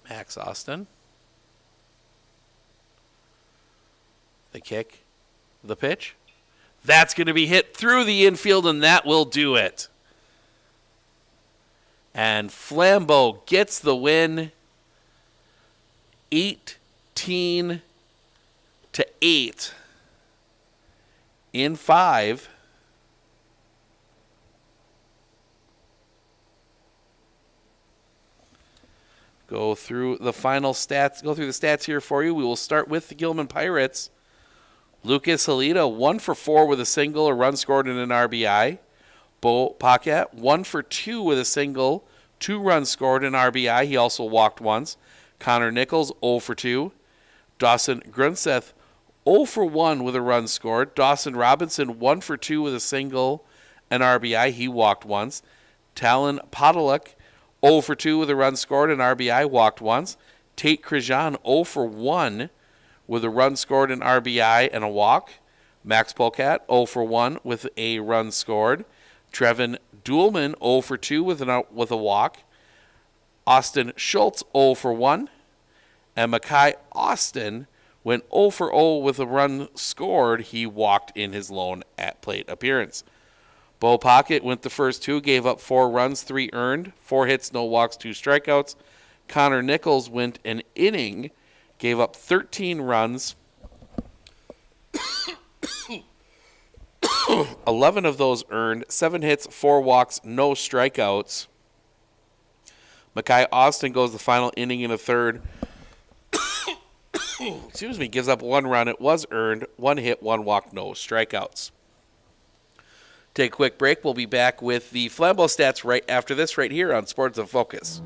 [SPEAKER 1] Max Austin. The kick, the pitch. That's going to be hit through the infield, and that will do it. And Flambeau gets the win, 18-8 in 5. Go through the final stats. Go through the stats here for you. We will start with the Gilman Pirates. Lucas Halita, 1 for 4 with a single, a run scored, and an RBI. Bo Paquette, 1 for 2 with a single, 2 runs scored, and RBI. He also walked once. Connor Nichols, 0 for 2. Dawson Grunseth, 0 for 1 with a run scored. Dawson Robinson, 1 for 2 with a single, and RBI. He walked once. Talon Podolak, 0 for 2 with a run scored, and RBI. Walked once. Tate Krijan, 0 for 1 with a run scored, and RBI, and a walk. Max Polkat, 0 for 1 with a run scored. Trevin Duelman, 0 for 2 with a walk. Austin Schultz, 0 for 1. And Makai Austin went 0 for 0 with a run scored. He walked in his lone at plate appearance. Bo Pocket went the first 2, gave up 4 runs, 3 earned, 4 hits, no walks, 2 strikeouts. Connor Nichols went an inning, gave up 13 runs. 11 of those earned, 7 hits, 4 walks, no strikeouts. Makai Austin goes the final inning in a third. Excuse me, gives up 1 run. It was earned, 1 hit, 1 walk, no strikeouts. Take a quick break. We'll be back with the Flambeau stats right after this, right here on Sports in Focus.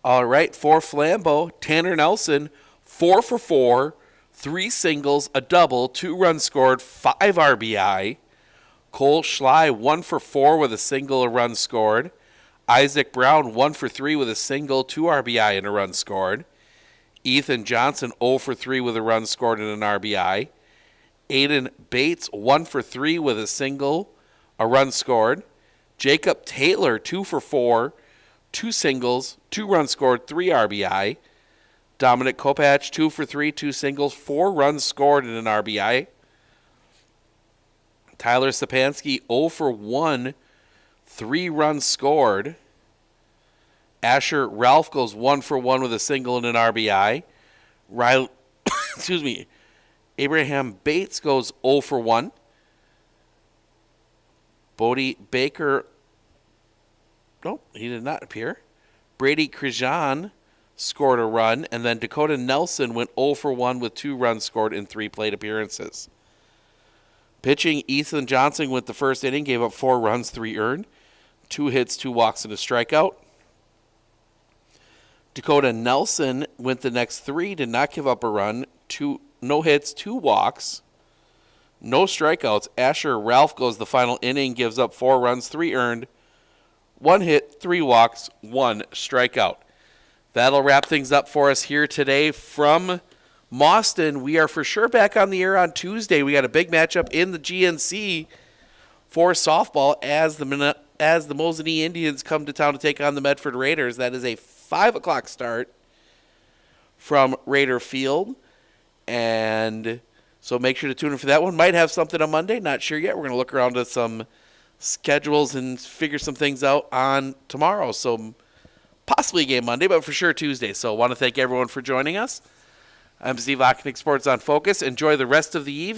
[SPEAKER 1] All right, for Flambeau, Tanner Nelson, 4 for 4, 3 singles, a double, 2 runs scored, 5 RBI. Cole Schley, 1 for 4 with a single, a run scored. Isaac Brown, 1 for 3 with a single, 2 RBI, and a run scored. Ethan Johnson, 0 for 3 with a run scored and an RBI. Aiden Bates, 1 for 3 with a single, a run scored. Jacob Taylor, 2 for 4, 2 singles, 2 runs scored, 3 RBI. Dominic Kopech, 2 for 3, 2 singles, 4 runs scored, and an RBI. Tyler Sapansky, 0 for 1, 3 runs scored. Asher Ralph goes 1 for 1 with a single and an RBI. Abraham Bates goes 0 for 1. Bodie Baker, nope, he did not appear. Brady Krijan scored a run, and then Dakota Nelson went 0 for 1 with 2 runs scored in 3 plate appearances. Pitching, Ethan Johnson went the first inning, gave up 4 runs, 3 earned, 2 hits, 2 walks, and a strikeout. Dakota Nelson went the next 3, did not give up a run, 2 no hits, 2 walks, no strikeouts. Asher Ralph goes the final inning, gives up 4 runs, 3 earned, 1 hit, 3 walks, 1 strikeout. That'll wrap things up for us here today from Mauston. We are for sure back on the air on Tuesday. We got a big matchup in the GNC for softball as the Mosinee Indians come to town to take on the Medford Raiders. That is a 5 o'clock start from Raider Field. And so make sure to tune in for that one. Might have something on Monday. Not sure yet. We're going to look around at some schedules and figure some things out on tomorrow. So possibly a game Monday, but for sure Tuesday. So I want to thank everyone for joining us. I'm Steve Ocknick, Sports on Focus. Enjoy the rest of the evening.